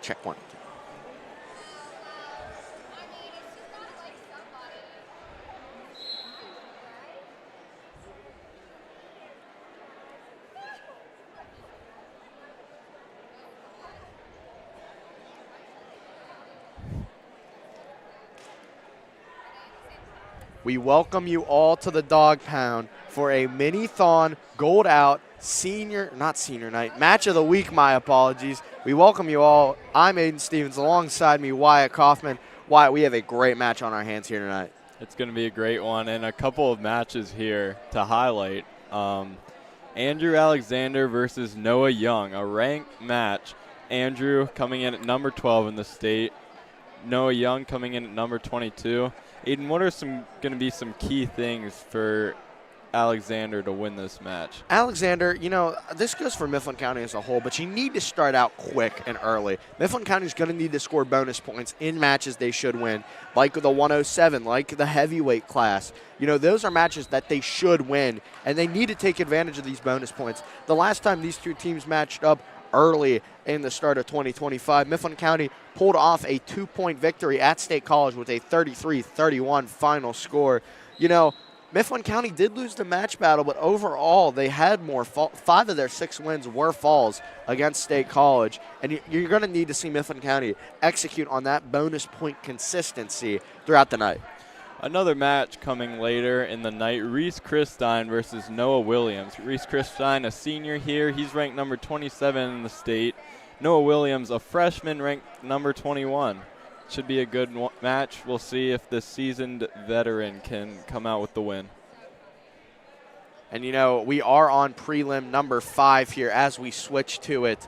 Check one. We welcome you all to the Dog Pound for a mini-thon gold out not senior night, match of the week, my apologies. We welcome you all. I'm Aiden Stevens, alongside me, Wyatt Kaufman. Wyatt, we have a great match on our hands here tonight. It's going to be a great one, and a couple of matches here to highlight. Andrew Alexander versus Noah Young, a ranked match. Andrew coming in at number 12 in the state. Noah Young coming in at number 22. Aiden, what are going to be some key things for Alexander to win this match? Alexander, this goes for Mifflin County as a whole, but you need to start out quick and early. Mifflin County is going to need to score bonus points in matches they should win, like the 107, like the heavyweight class. Those are matches that they should win, and they need to take advantage of these bonus points. The last time these two teams matched up early in the start of 2025, Mifflin County pulled off a 2-point victory at State College with a 33-31 final score. Mifflin County did lose the match battle, but overall they had more. 5 of their 6 wins were falls against State College, and you're going to need to see Mifflin County execute on that bonus point consistency throughout the night. Another match coming later in the night, Reese Christine versus Noah Williams. Reese Christine, a senior here. He's ranked number 27 in the state. Noah Williams, a freshman, ranked number 21. Should be a good match. We'll see if the seasoned veteran can come out with the win. And, we are on prelim number 5 here as we switch to it.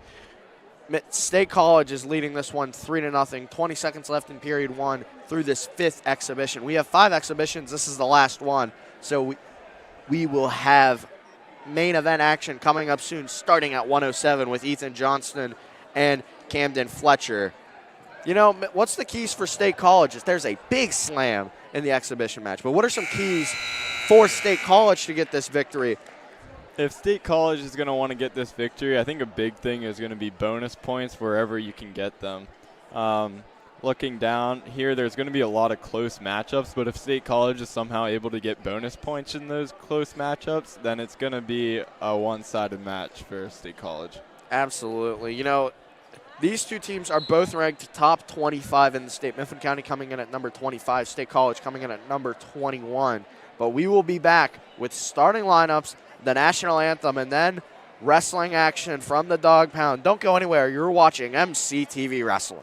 State College is leading this one 3-0. 20 seconds left in period 1 through this 5th exhibition. We have 5 exhibitions. This is the last one. So we will have main event action coming up soon, starting at 107 with Ethan Johnston and Camden Fletcher. What's the keys for State College? There's a big slam in the exhibition match. But what are some keys for State College to get this victory? If State College is going to want to get this victory, I think a big thing is going to be bonus points wherever you can get them. Looking down here, there's going to be a lot of close matchups, but if State College is somehow able to get bonus points in those close matchups, then it's going to be a one-sided match for State College. Absolutely. These two teams are both ranked top 25 in the state. Mifflin County coming in at number 25, State College coming in at number 21. But we will be back with starting lineups, the national anthem, and then wrestling action from the Dog Pound. Don't go anywhere. You're watching MCTV Wrestling.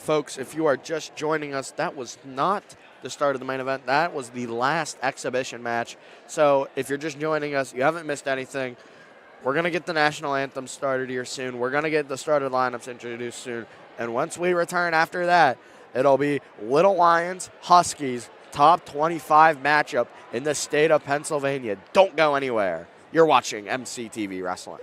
folks, if you are just joining us, that was not the start of the main event. That was the last exhibition match. So if you're just joining us, you haven't missed anything. We're going to get the national anthem started here soon. We're going to get the started lineups introduced soon. And once we return after that, it'll be Little Lions, Huskies, top 25 matchup in the state of Pennsylvania. Don't go anywhere. You're watching MCTV Wrestling.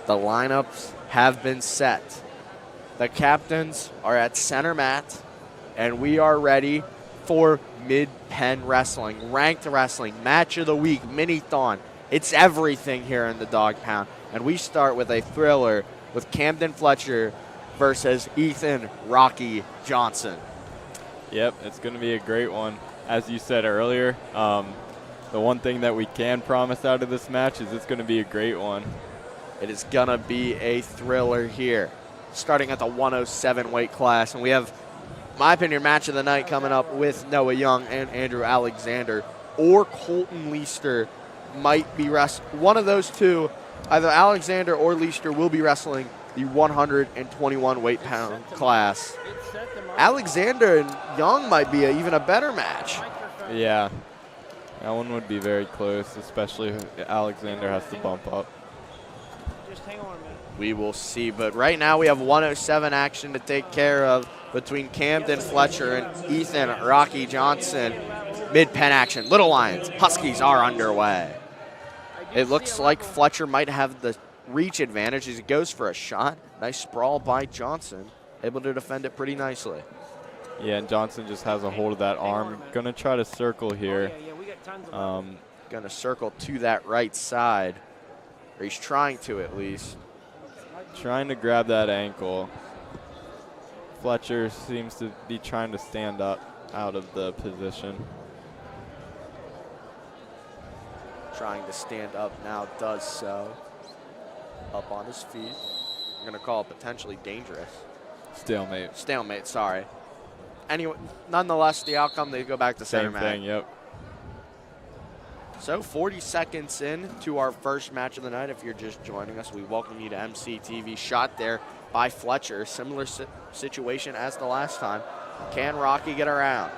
The lineups have been set. The captains are at center mat, and we are ready for mid-pen wrestling, ranked wrestling, match of the week, mini-thon. It's everything here in the Dog Pound. And we start with a thriller with Camden Fletcher versus Ethan Rocky Johnson. Yep, it's going to be a great one. As you said earlier, the one thing that we can promise out of this match is it's going to be a great one. It is going to be a thriller here, starting at the 107 weight class. And we have, my opinion, match of the night coming up with Noah Young and Andrew Alexander, or Colton Leister might be wrestling. One of those two, either Alexander or Leister, will be wrestling the 121 weight pound class. Alexander and Young might be even a better match. Yeah, that one would be very close, especially if Alexander has to bump up. Just hang on a minute. We will see, but right now we have 107 action to take care of between Camden Fletcher and Ethan Rocky Johnson. Mid-pen action. Little Lions, Huskies are underway. It looks like Fletcher might have the reach advantage as he goes for a shot. Nice sprawl by Johnson, able to defend it pretty nicely. Yeah, and Johnson just has a hold of that arm. Going to try to circle here. Going to circle to that right side, or he's trying to at least. Trying to grab that ankle. Fletcher seems to be trying to stand up out of the position. Trying to stand up now, does so. Up on his feet. I'm going to call it potentially dangerous. Stalemate. Stalemate, sorry. Anyway, nonetheless, the outcome, they go back to center mat. Same thing, yep. So 40 seconds in to our first match of the night. If you're just joining us, we welcome you to MCTV. Shot there by Fletcher. Similar situation as the last time. Can Rocky get around?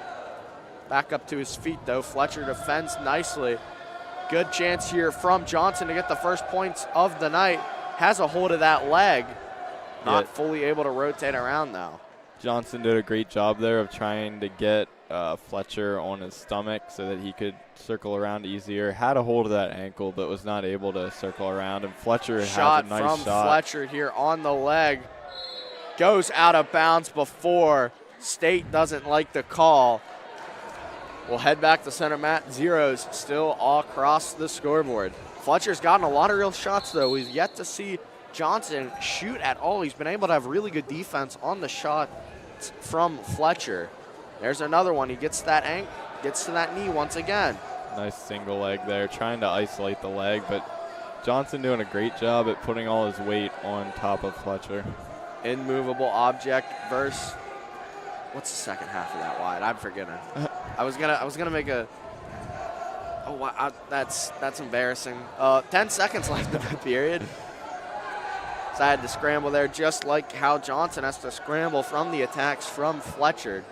Back up to his feet, though. Fletcher defends nicely. Good chance here from Johnson to get the first points of the night. Has a hold of that leg. Not fully able to rotate around, though. Johnson did a great job there of trying to get Fletcher on his stomach so that he could circle around easier. Had a hold of that ankle, but was not able to circle around. And Fletcher has a nice shot. From Fletcher here on the leg. Goes out of bounds before. State doesn't like the call. We'll head back to center mat. Zeros still all across the scoreboard. Fletcher's gotten a lot of real shots, though. We've yet to see Johnson shoot at all. He's been able to have really good defense on the shot from Fletcher. There's another one. He gets to that knee once again. Nice single leg there, trying to isolate the leg, but Johnson doing a great job at putting all his weight on top of Fletcher. Immovable object versus, what's the second half of that wide? I'm forgetting. I was gonna make a. Oh, wow, that's embarrassing. 10 seconds left in the period. So I had to scramble there, just like how Johnson has to scramble from the attacks from Fletcher.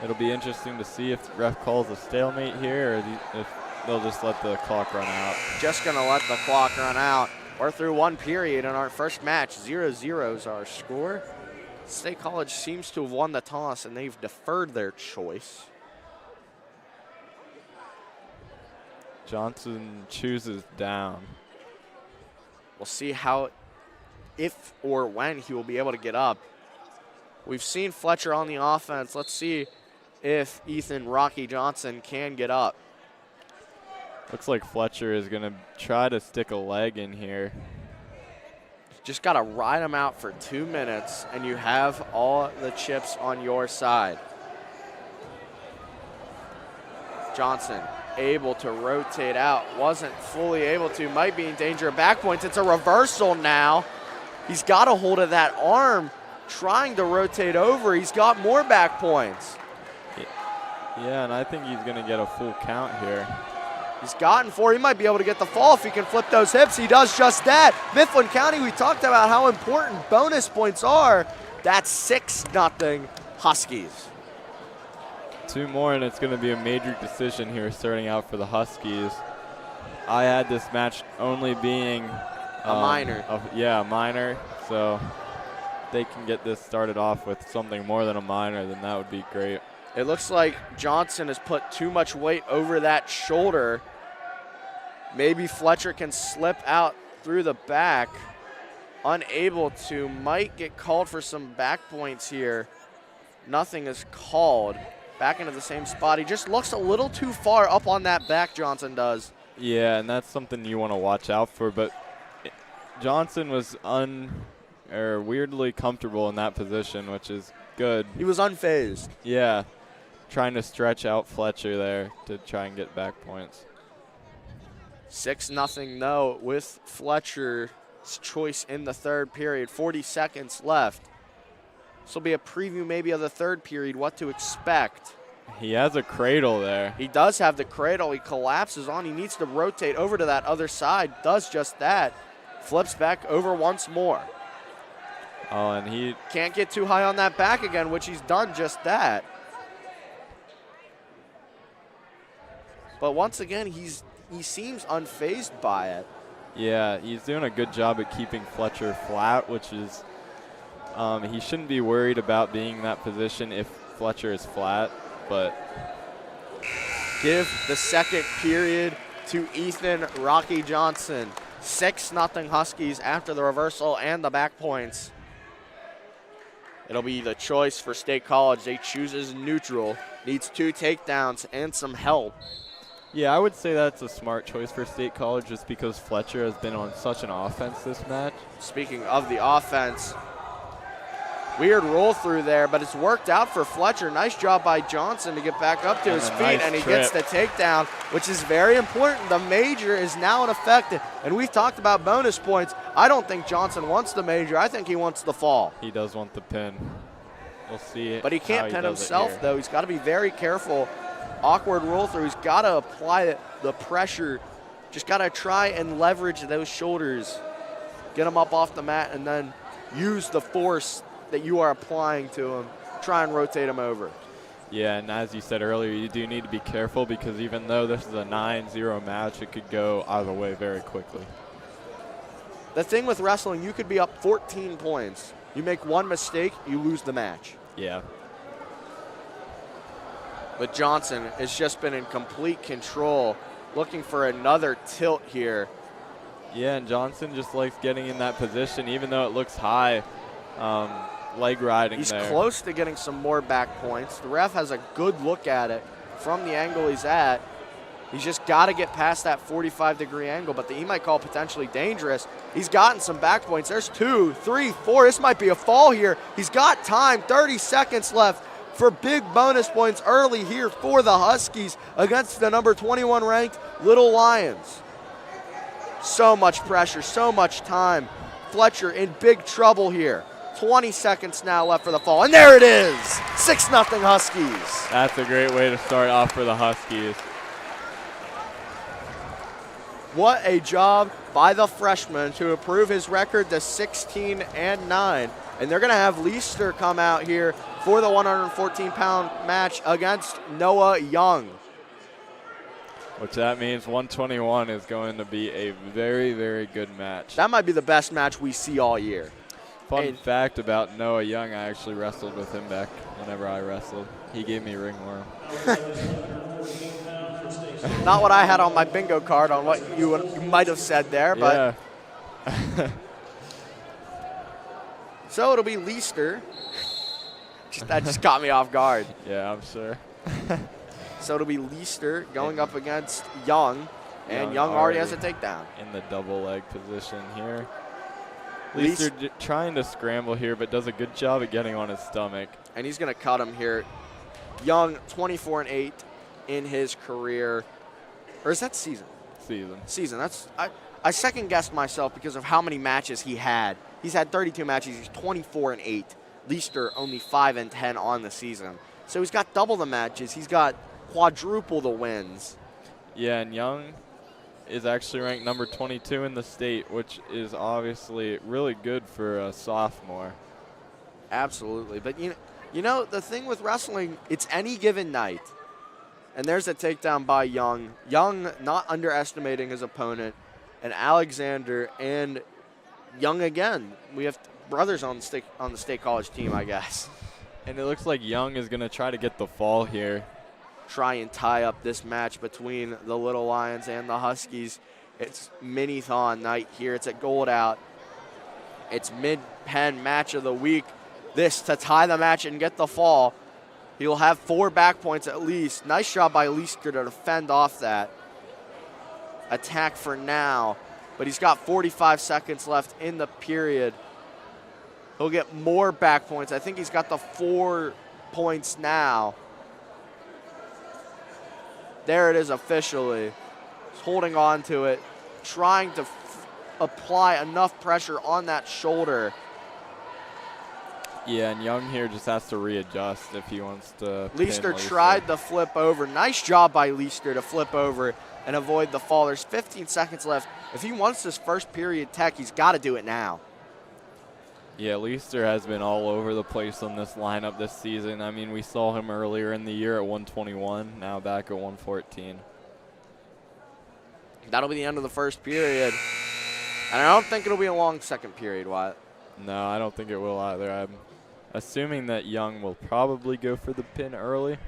It'll be interesting to see if the ref calls a stalemate here, or if they'll just let the clock run out. Just gonna let the clock run out. We're through one period in our first match. 0-0 is our score. State College seems to have won the toss, and they've deferred their choice. Johnson chooses down. We'll see how, if or when he will be able to get up. We've seen Fletcher on the offense. Let's see if Ethan Rocky Johnson can get up. Looks like Fletcher is going to try to stick a leg in here. Just got to ride him out for 2 minutes, and you have all the chips on your side. Johnson able to rotate out. Wasn't fully able to. Might be in danger of back points. It's a reversal now. He's got a hold of that arm, trying to rotate over. He's got more back points. Yeah, and I think he's going to get a full count here. He's gotten 4. He might be able to get the fall if he can flip those hips. He does just that. Mifflin County, we talked about how important bonus points are. That's 6-0 Huskies. 2 more, and it's going to be a major decision here starting out for the Huskies. I had this match only being a minor. A minor. So if they can get this started off with something more than a minor, then that would be great. It looks like Johnson has put too much weight over that shoulder. Maybe Fletcher can slip out through the back. unable to. Might get called for some back points here. Nothing is called. Back into the same spot. He just looks a little too far up on that back, Johnson does. Yeah, and that's something you want to watch out for. But Johnson was weirdly comfortable in that position, which is good. He was unfazed. Yeah, trying to stretch out Fletcher there to try and get back points. 6-0 though with Fletcher's choice in the third period. 40 seconds left. This will be a preview maybe of the third period, what to expect. He has a cradle there. He does have the cradle. He collapses on. He needs to rotate over to that other side. Does just that. Flips back over once more. Oh, and he can't get too high on that back again, which he's done just that. But once again, he seems unfazed by it. Yeah, he's doing a good job at keeping Fletcher flat, which is he shouldn't be worried about being in that position if Fletcher is flat, but give the second period to Ethan Rocky Johnson. 6-0 Huskies after the reversal and the back points. It'll be the choice for State College. They chooses neutral. Needs 2 takedowns and some help. Yeah, I would say that's a smart choice for State College just because Fletcher has been on such an offense this match. Speaking of the offense, weird roll through there, but it's worked out for Fletcher. Nice job by Johnson to get back up to his feet, nice and he trip. gets the takedown, which is very important. The major is now in effect, and we've talked about bonus points. I don't think Johnson wants the major. I think he wants the fall. He does want the pin. We'll see. But he can't pin does it himself, here. though. He's got to be very careful. Awkward roll through. He's got to apply the pressure. Just got to try and leverage those shoulders. Get him up off the mat and then use the force that you are applying to him. Try and rotate him over. Yeah, and as you said earlier, you do need to be careful because even though this is a 9-0 match, it could go either way very quickly. The thing with wrestling, you could be up 14 points. You make one mistake, you lose the match. Yeah. But Johnson has just been in complete control, looking for another tilt here. Yeah, and Johnson just likes getting in that position, even though it looks high. Leg riding He's there. close to getting some more back points. The ref has a good look at it from the angle he's at. He's just got to get past that 45-degree angle, but he might call potentially dangerous. He's gotten some back points. There's 2, 3, 4. This might be a fall here. He's got time, 30 seconds left for big bonus points early here for the Huskies against the number 21 ranked Little Lions. So much pressure, so much time. Fletcher in big trouble here. 20 seconds now left for the fall, and there it is! 6-0 Huskies. That's a great way to start off for the Huskies. What a job by the freshman to improve his record to 16-9. And they're going to have Leister come out here for the 114-pound match against Noah Young. Which that means 121 is going to be a very, very good match. That might be the best match we see all year. Fun fact about Noah Young, I actually wrestled with him back whenever I wrestled. He gave me ringworm. Not what I had on my bingo card on what you might have said there, but. Yeah. So it'll be Leister. That just caught me off guard. Yeah, I'm sure. So it'll be Leister going up against Young, and Young already has a takedown. In the double leg position here. Leister trying to scramble here, but does a good job at getting on his stomach. And he's going to cut him here. Young, 24-8 in his career. Or is that season? Season. That's I second-guessed myself because of how many matches he had. He's had 32 matches. He's 24-8. Leister only 5-10 on the season. So he's got double the matches. He's got quadruple the wins. Yeah, and Young is actually ranked number 22 in the state, which is obviously really good for a sophomore. Absolutely. But, you know, the thing with wrestling, it's any given night. And there's a takedown by Young. Young not underestimating his opponent. And Alexander and Young again. We have brothers on the state college team, I guess. And it looks like Young is going to try to get the fall here. Try and tie up this match between the Little Lions and the Huskies. It's mini-thon night here. It's at Gold Out. It's mid-pen match of the week. This to tie the match and get the fall. He'll have 4 back points at least. Nice job by Leister to defend off that attack for now. But he's got 45 seconds left in the period. He'll get more back points. I think he's got the 4 points now. There it is officially. He's holding on to it, trying to apply enough pressure on that shoulder. Yeah, and Young here just has to readjust if he wants to. Leister tried the flip over. Nice job by Leister to flip over and avoid the fall. There's 15 seconds left. If he wants this first period tech, he's got to do it now. Yeah, Leister has been all over the place on this lineup this season. I mean, we saw him earlier in the year at 121, now back at 114. That'll be the end of the first period. And I don't think it'll be a long second period, Wyatt. No, I don't think it will either. I'm assuming that Young will probably go for the pin early.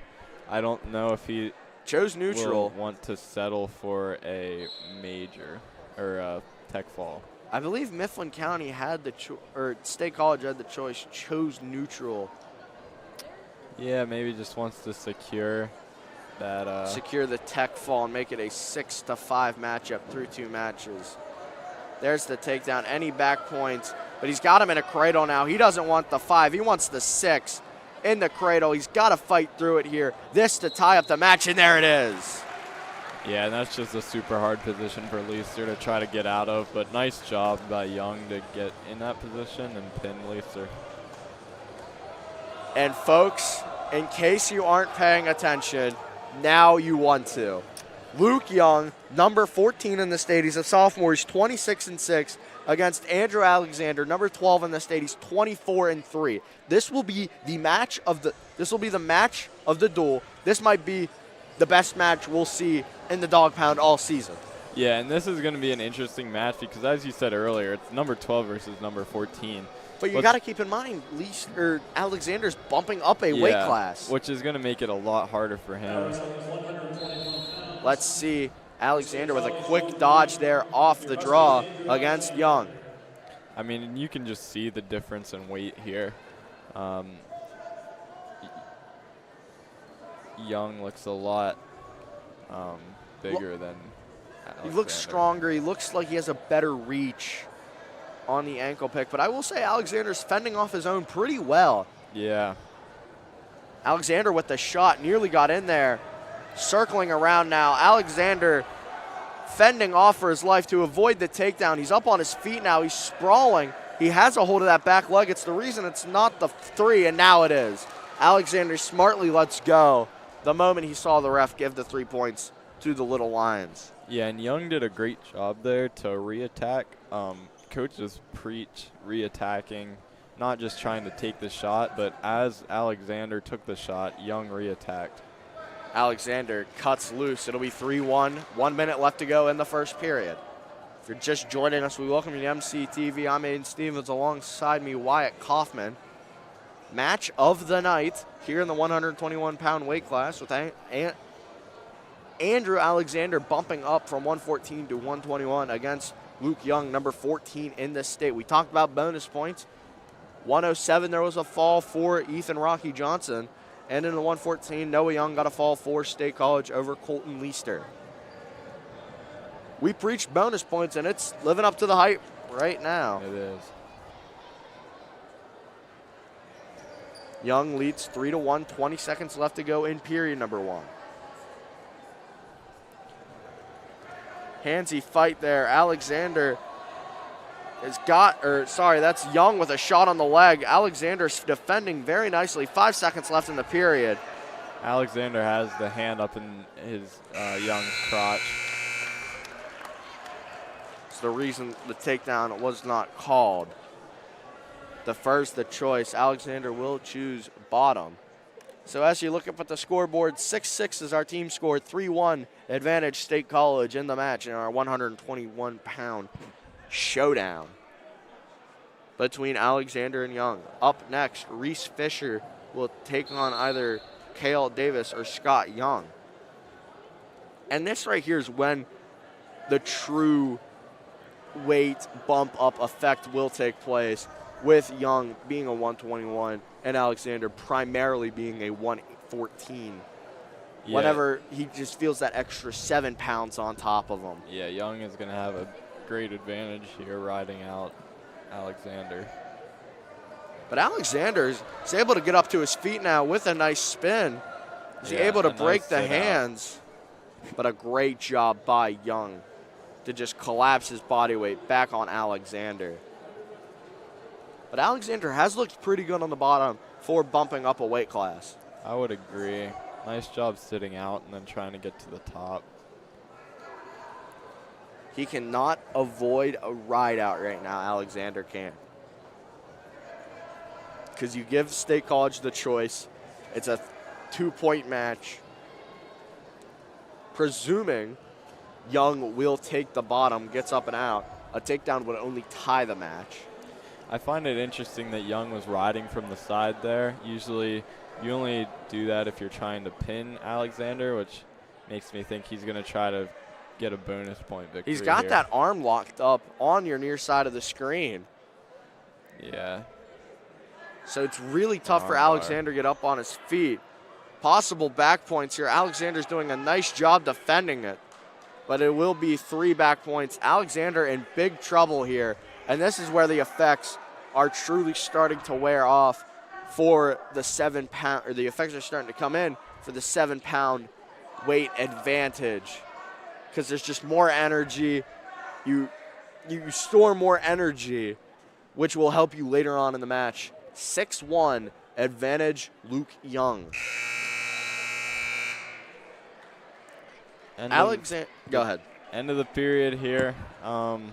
I don't know if he chose neutral. Will want to settle for a major or a tech fall. I believe Mifflin County had or State College had the choice, chose neutral. Yeah, maybe just wants to secure that. Secure the tech fall and make it a 6-5 matchup through 2 matches. There's the takedown, any back points, but he's got him in a cradle now. He doesn't want the 5, he wants the 6 in the cradle. He's got to fight through it here. This to tie up the match, and there it is. Yeah, and that's just a super hard position for Leister to try to get out of, but nice job by Young to get in that position and pin Leister. And folks, in case you aren't paying attention, now you want to. Luke Young, number 14 in the state. He's a sophomore. He's 26-6 against Andrew Alexander, number 12 in the state. He's 24-3. This will be the match of the. This will be the match of the duel. This might be the best match we'll see in the Dog Pound all season. Yeah, and this is going to be an interesting match because, as you said earlier, it's number 12 versus number 14. But you got to keep in mind, Alexander's bumping up a weight class, which is going to make it a lot harder for him. Let's see Alexander with a quick dodge there off the draw against Young. I mean, you can just see the difference in weight here. Young looks a lot bigger than Alexander. He looks stronger. He looks like he has a better reach on the ankle pick. But I will say Alexander's fending off his own pretty well. Yeah. Alexander with the shot nearly got in there. Circling around now. Alexander fending off for his life to avoid the takedown. He's up on his feet now. He's sprawling. He has a hold of that back leg. It's the reason it's not the 3, and now it is. Alexander smartly lets go the moment he saw the ref give the 3 points to the Little Lions. Yeah, and Young did a great job there to re-attack. Coaches preach re-attacking, not just trying to take the shot, but as Alexander took the shot, Young re-attacked. Alexander cuts loose. It'll be 3-1. 1 minute left to go in the first period. If you're just joining us, we welcome you to MCTV. I'm Aiden Stevens. Alongside me, Wyatt Kaufman. Match of the night here in the 121-pound weight class with Andrew Alexander bumping up from 114 to 121 against Luke Young, number 14 in the state. We talked about bonus points. 107, there was a fall for Ethan Rocky Johnson. And in the 114, Noah Young got a fall for State College over Colton Leister. We preached bonus points, and it's living up to the hype right now. It is. Young leads 3-1, 20 seconds left to go in period number 1. Handsy fight there. Alexander that's Young with a shot on the leg. Alexander's defending very nicely. 5 seconds left in the period. Alexander has the hand up in his Young's crotch. It's the reason the takedown was not called. The choice. Alexander will choose bottom. So as you look up at the scoreboard, 6-6 is our team score. 3-1 advantage State College in the match in our 121-pound showdown between Alexander and Young. Up next, Reese Fisher will take on either Kale Davis or Scott Young. And this right here is when the true weight bump up effect will take place, with Young being a 121 and Alexander primarily being a 114. Yeah. Whenever he just feels that extra 7 pounds on top of him. Yeah, Young is going to have a great advantage here riding out Alexander. But Alexander is able to get up to his feet now with a nice spin. He's able to break the hands. But a great job by Young to just collapse his body weight back on Alexander. But Alexander has looked pretty good on the bottom for bumping up a weight class. I would agree. Nice job sitting out and then trying to get to the top. He cannot avoid a ride out right now. Alexander can. Because you give State College the choice. It's a 2-point match. Presuming Young will take the bottom, gets up and out, a takedown would only tie the match. I find it interesting that Young was riding from the side there. Usually you only do that if you're trying to pin Alexander, which makes me think he's going to try to get a bonus point victory. He's got here. that arm locked up on your near side of the screen. Yeah. So it's really tough for Armbar. Alexander to get up on his feet. Possible back points here. Alexander's doing a nice job defending it. But it will be 3 back points. Alexander in big trouble here. And this is where the effects are truly starting to wear off for the 7 pound, or the effects are starting to come in for the 7 pound weight advantage. Because there's just more energy. You store more energy, which will help you later on in the match. 6-1 advantage Luke Young. Alexander, go ahead. End of the period here. Young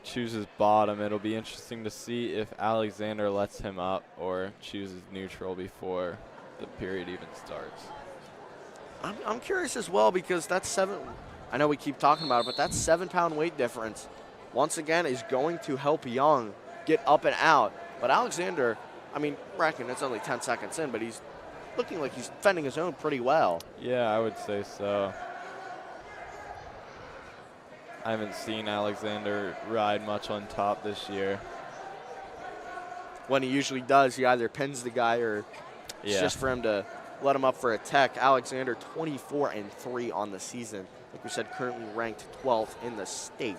chooses bottom. It'll be interesting to see if Alexander lets him up or chooses neutral before the period even starts. I'm curious as well because that's 7. I know we keep talking about it, but that 7 pound weight difference, once again, is going to help Young get up and out. But Alexander, I mean, reckon it's only 10 seconds in, but he's looking like he's defending his own pretty well. Yeah, I would say so. I haven't seen Alexander ride much on top this year. When he usually does, he either pins the guy or it's just for him to let him up for a tech. Alexander 24-3 on the season. Like we said, currently ranked 12th in the state.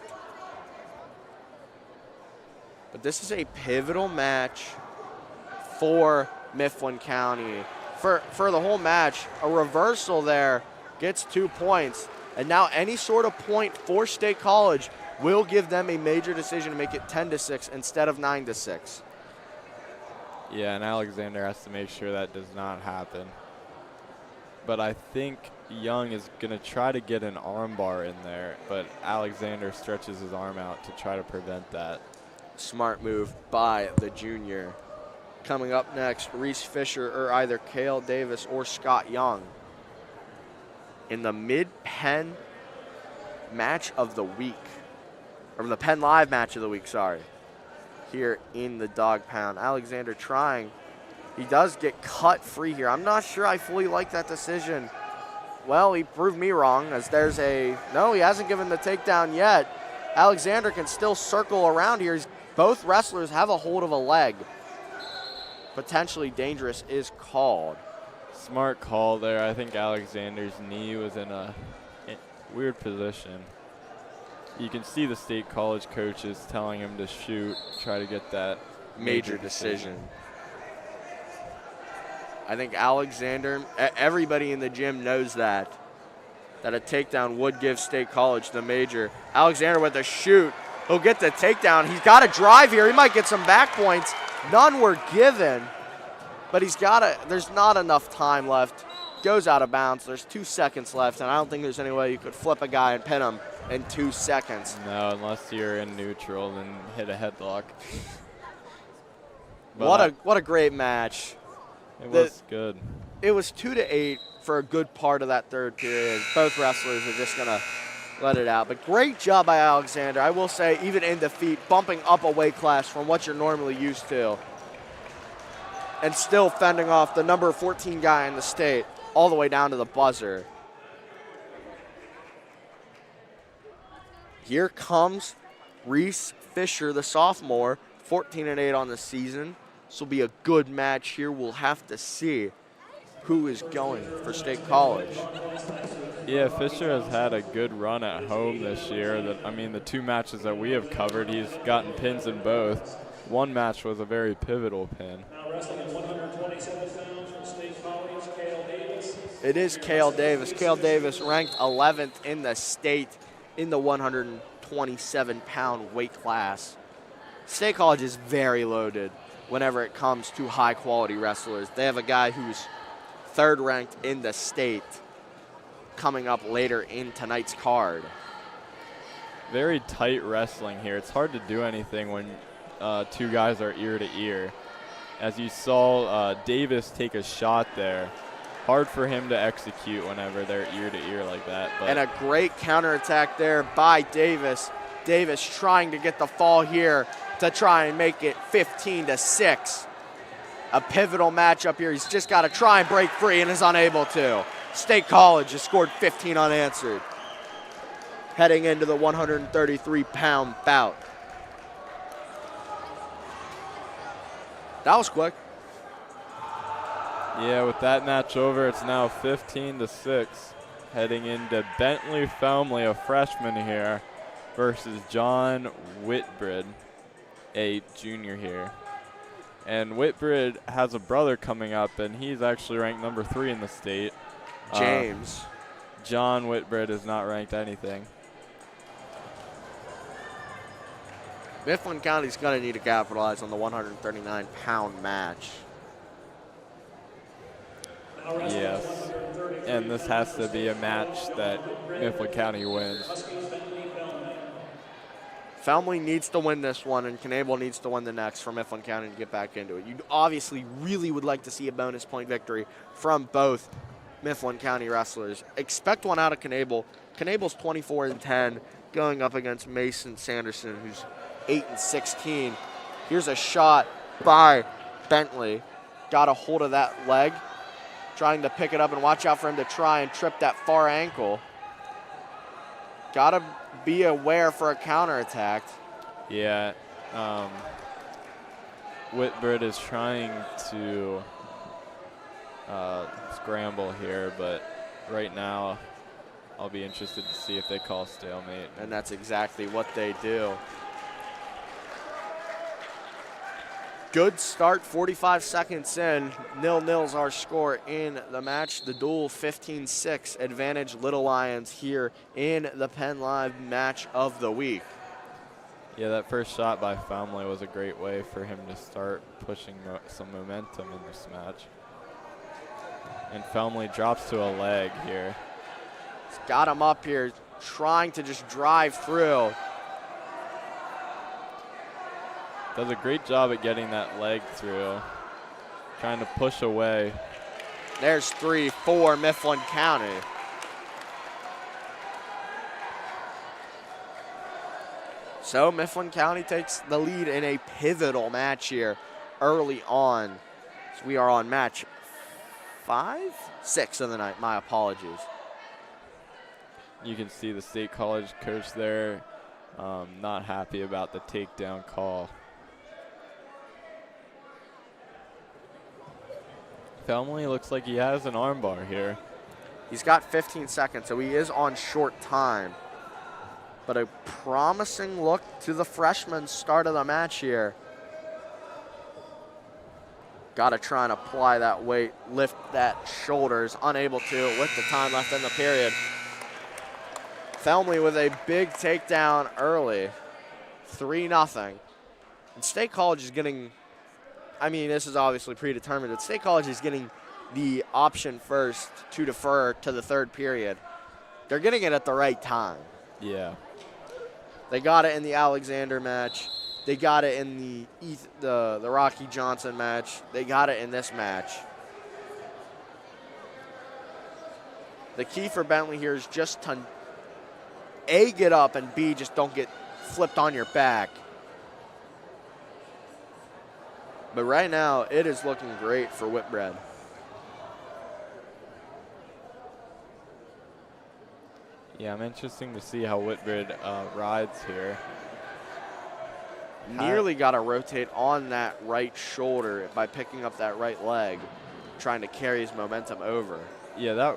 But this is a pivotal match for Mifflin County. For the whole match, a reversal there gets 2 points. And now any sort of point for State College will give them a major decision to make it 10-6 instead of 9-6. Yeah, and Alexander has to make sure that does not happen. But I think Young is going to try to get an arm bar in there, but Alexander stretches his arm out to try to prevent that. Smart move by the junior. Coming up next, Reese Fisher or either Cale Davis or Scott Young. In the mid-Penn match of the week, or the Penn Live match of the week, sorry, here in the dog pound. Alexander trying. He does get cut free here. I'm not sure I fully like that decision. Well, he proved me wrong as there's a, no, he hasn't given the takedown yet. Alexander can still circle around here. Both wrestlers have a hold of a leg. Potentially dangerous is called. Smart call there. I think Alexander's knee was in a weird position. You can see the State College coaches telling him to shoot, try to get that Major decision. I think Alexander, everybody in the gym knows that a takedown would give State College the major. Alexander with a shoot. He'll get the takedown. He's got to drive here. He might get some back points. None were given. But there's not enough time left. Goes out of bounds. There's 2 seconds left, and I don't think there's any way you could flip a guy and pin him in 2 seconds. No, unless you're in neutral and hit a headlock. What a great match. It was good. It was 2-8 for a good part of that third period. Both wrestlers are just going to let it out. But great job by Alexander. I will say, even in defeat, bumping up a weight class from what you're normally used to. And still fending off the number 14 guy in the state all the way down to the buzzer. Here comes Reese Fisher, the sophomore, 14-8 on the season. This will be a good match here. We'll have to see who is going for State College. Yeah, Fisher has had a good run at home this year. The 2 matches that we have covered, he's gotten pins in both. One match was a very pivotal pin. It is Cale Davis. Cale Davis ranked 11th in the state in the 127-pound weight class. State College is very loaded whenever it comes to high-quality wrestlers. They have a guy who's 3rd ranked in the state coming up later in tonight's card. Very tight wrestling here. It's hard to do anything when 2 guys are ear to ear. As you saw Davis take a shot there. Hard for him to execute whenever they're ear to ear like that. But and a great counterattack there by Davis. Davis trying to get the fall here to try and make it 15-6. A pivotal matchup here. He's just got to try and break free and is unable to. State College has scored 15 unanswered. Heading into the 133-pound bout. That was quick. Yeah, with that match over, it's now 15-6. Heading into Bentley Felmley, a freshman here, versus John Whitbread, a junior here. And Whitbread has a brother coming up, and he's actually ranked number 3 in the state. James. John Whitbread is not ranked anything. Mifflin County's going to need to capitalize on the 139-pound match. Yes, and this has to be a match that Mifflin County wins. Felmley needs to win this one, and Knable needs to win the next for Mifflin County to get back into it. You obviously really would like to see a bonus point victory from both Mifflin County wrestlers. Expect one out of Knable. Knable's 24-10, going up against Mason Sanderson, who's 8-16. Here's a shot by Bentley. Got a hold of that leg. Trying to pick it up and watch out for him to try and trip that far ankle. Gotta be aware for a counterattack. Yeah, Whitbread is trying to scramble here, but right now I'll be interested to see if they call stalemate. And that's exactly what they do. Good start, 45 seconds in. 0-0's our score in the match. The duel 15-6, advantage Little Lions here in the Penn Live match of the week. Yeah, that first shot by Felmley was a great way for him to start pushing some momentum in this match. And Felmley drops to a leg here. He's got him up here, trying to just drive through. Does a great job at getting that leg through. Trying to push away. There's 3 for Mifflin County. So Mifflin County takes the lead in a pivotal match here early on. So we are on match 6 of the night. My apologies. You can see the State College coach there not happy about the takedown call. Felmley looks like he has an armbar here. He's got 15 seconds, so he is on short time. But a promising look to the freshman's start of the match here. Got to try and apply that weight, lift that shoulders, unable to with the time left in the period. Felmley with a big takedown early, 3-0. And State College is getting, I mean, this is obviously predetermined, but State College is getting the option first to defer to the third period. They're getting it at the right time. Yeah. They got it in the Alexander match. They got it in the Rocky Johnson match. They got it in this match. The key for Bentley here is just to A, get up, and B, just don't get flipped on your back. But right now, it is looking great for Whitbread. Yeah, I'm interested to see how Whitbread rides here. Nearly got to rotate on that right shoulder by picking up that right leg, trying to carry his momentum over. Yeah, that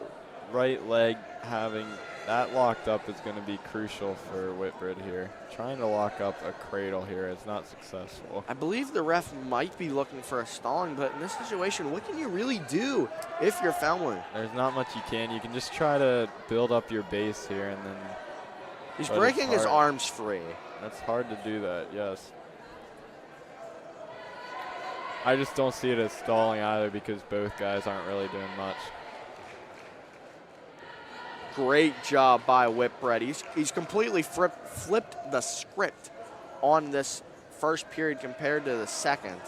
right leg, having that locked up is going to be crucial for Whitbread here. Trying to lock up a cradle here is not successful. I believe the ref might be looking for a stalling, but in this situation, what can you really do if you're Felmley? There's not much you can. You can just try to build up your base here, and then he's breaking his arms free. That's hard to do that, yes. I just don't see it as stalling either because both guys aren't really doing much. Great job by Whitbread. He's completely flipped the script on this first period compared to the second.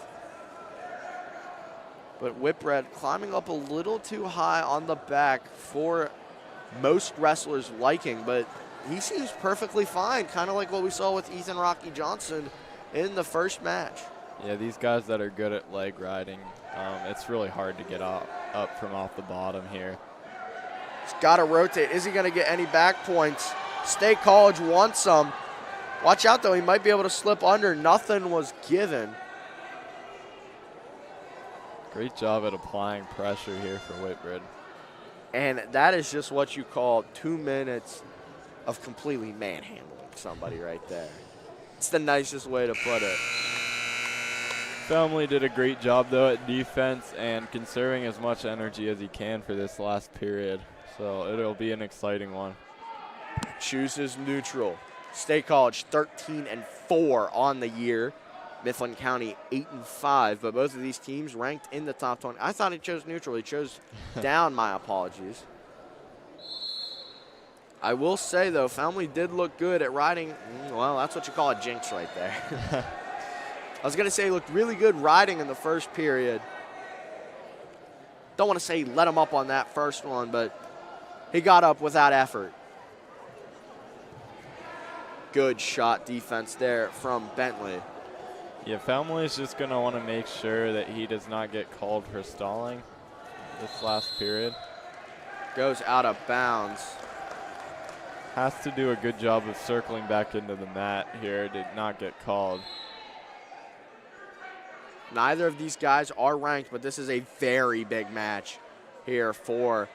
But Whitbread climbing up a little too high on the back for most wrestlers' liking, but he seems perfectly fine, kind of like what we saw with Ethan Rocky Johnson in the first match. Yeah, these guys that are good at leg riding, it's really hard to get up from off the bottom here. He's got to rotate. Is he going to get any back points? State College wants some. Watch out, though. He might be able to slip under. Nothing was given. Great job at applying pressure here for Whitbread. And that is just what you call 2 minutes of completely manhandling somebody right there. It's the nicest way to put it. Felmley did a great job, though, at defense and conserving as much energy as he can for this last period. So it'll be an exciting one. Chooses neutral. State College 13-4 on the year. Mifflin County 8-5, but both of these teams ranked in the top 20. I thought he chose neutral. He chose down. My apologies. I will say, though, Felmley did look good at riding. Well, that's what you call a jinx right there. I was going to say he looked really good riding in the first period. Don't want to say he let him up on that first one, but he got up without effort. Good shot defense there from Bentley. Yeah, Felmley is just going to want to make sure that he does not get called for stalling this last period. Goes out of bounds. Has to do a good job of circling back into the mat here. Did not get called. Neither of these guys are ranked, but this is a very big match here for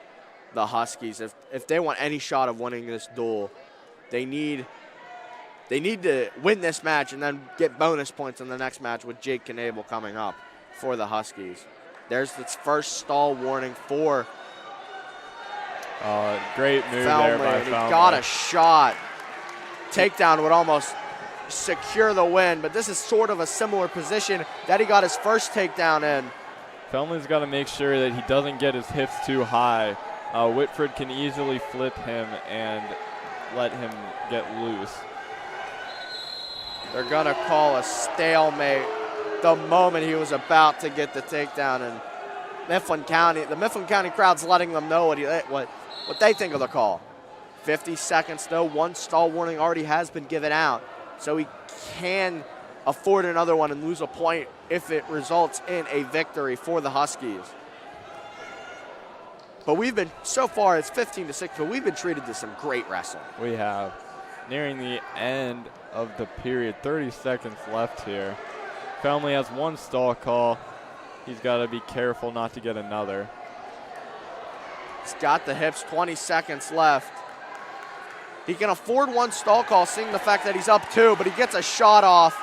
the Huskies. If they want any shot of winning this duel, they need to win this match and then get bonus points in the next match with Jake Knable coming up for the Huskies. There's the first stall warning for great move Felmley, there by and he Felmley. got a shot. Takedown would almost secure the win, but this is sort of a similar position that he got his first takedown in. Felmley's got to make sure that he doesn't get his hips too high. Whitford can easily flip him and let him get loose. They're going to call a stalemate the moment he was about to get the takedown, and the Mifflin County crowd's letting them know what they think of the call. 50 seconds, though. One stall warning already has been given out, so he can afford another one and lose a point if it results in a victory for the Huskies. But so far it's 15-6, but we've been treated to some great wrestling. We have. Nearing the end of the period, 30 seconds left here. Felmley has one stall call. He's got to be careful not to get another. He's got the hips, 20 seconds left. He can afford one stall call, seeing the fact that he's up 2, but he gets a shot off.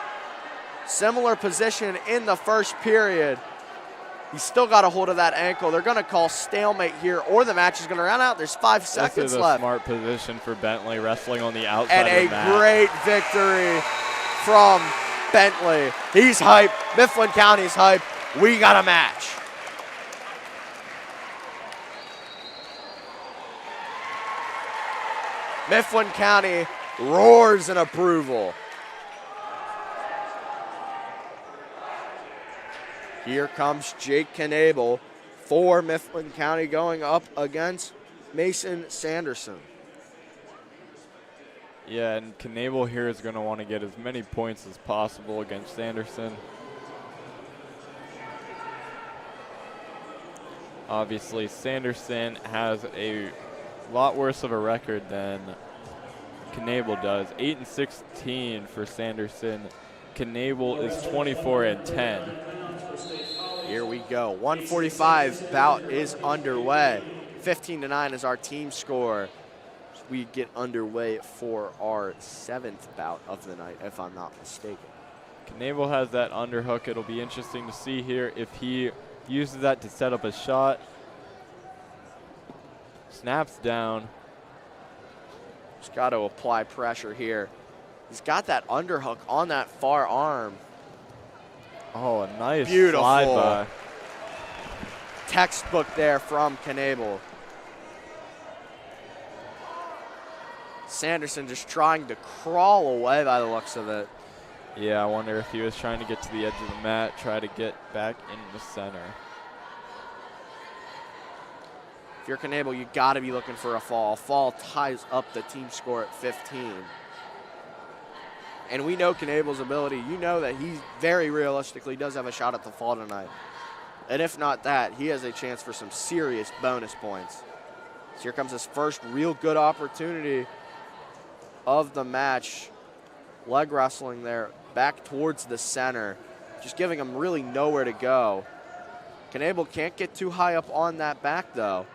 Similar position in the first period. He's still got a hold of that ankle. They're going to call stalemate here, or the match is going to run out. There's 5 seconds left. This is a smart position for Bentley, wrestling on the outside and of the mat. And a great victory from Bentley. He's hyped. Mifflin County's hyped. We got a match. Mifflin County roars in approval. Here comes Jake Knable for Mifflin County going up against Mason Sanderson. Yeah, and Knable here is going to want to get as many points as possible against Sanderson. Obviously, Sanderson has a a lot worse of a record than Knable does. 8-16 for Sanderson. Knable is 24-10. Here we go. 145 bout is underway. 15-9 is our team score. We get underway for our 7th bout of the night, if I'm not mistaken. Knable has that underhook. It'll be interesting to see here if he uses that to set up a shot. Snaps down. He's got to apply pressure here. He's got that underhook on that far arm. Oh, a nice Beautiful. slide by. Textbook there from Knable. Sanderson just trying to crawl away by the looks of it. Yeah, I wonder if he was trying to get to the edge of the mat, try to get back in the center. If you're Knable, you got to be looking for a fall. A fall ties up the team score at 15. And we know Knable's ability. You know that he very realistically does have a shot at the fall tonight. And if not that, he has a chance for some serious bonus points. So here comes his first real good opportunity of the match. Leg wrestling there, back towards the center, just giving him really nowhere to go. Knable can't get too high up on that back though,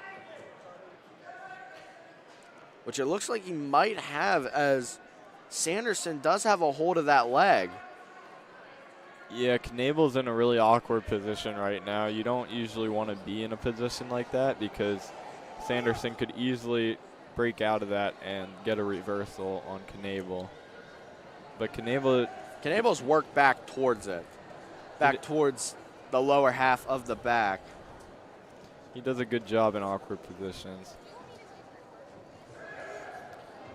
which it looks like he might have, as Sanderson does have a hold of that leg. Yeah, Knable's in a really awkward position right now. You don't usually want to be in a position like that because Sanderson could easily break out of that and get a reversal on Knable. But Knable's worked back towards it, back towards the lower half of the back. He does a good job in awkward positions.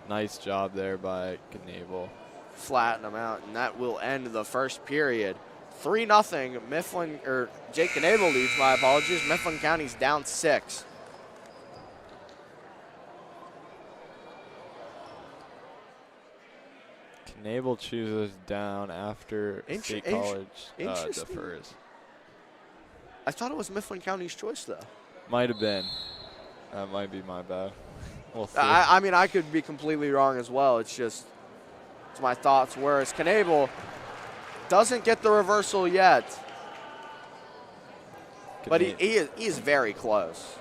Nice job there by Knable. Flatten him out, and that will end the first period. 3-0, Mifflin, or Jake Knable leads, my apologies. Mifflin County's down 6. Knable chooses down after State College defers. I thought it was Mifflin County's choice, though. Might have been. That might be my bad. We'll see. I mean, I could be completely wrong as well. It's just, it's my thoughts. Whereas Knable doesn't get the reversal yet, but he is very close.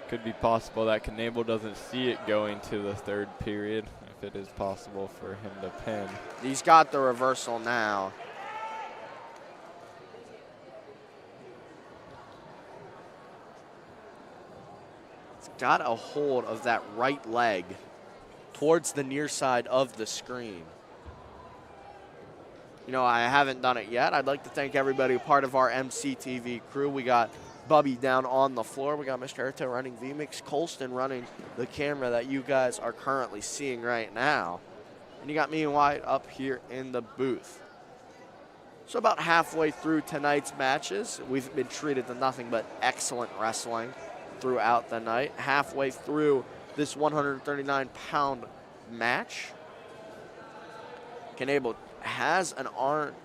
Could be possible that Knable doesn't see it going to the third period, if it is possible for him to pin. He's got the reversal now. He's got a hold of that right leg towards the near side of the screen. You know, I haven't done it yet. I'd like to thank everybody part of our MCTV crew. We got Bubby down on the floor. We got Mr. Erto running VMix, Colston running the camera that you guys are currently seeing right now. And you got me and Wyatt up here in the booth. So about halfway through tonight's matches, we've been treated to nothing but excellent wrestling throughout the night. Halfway through this 139-pound match, Knable has an arm.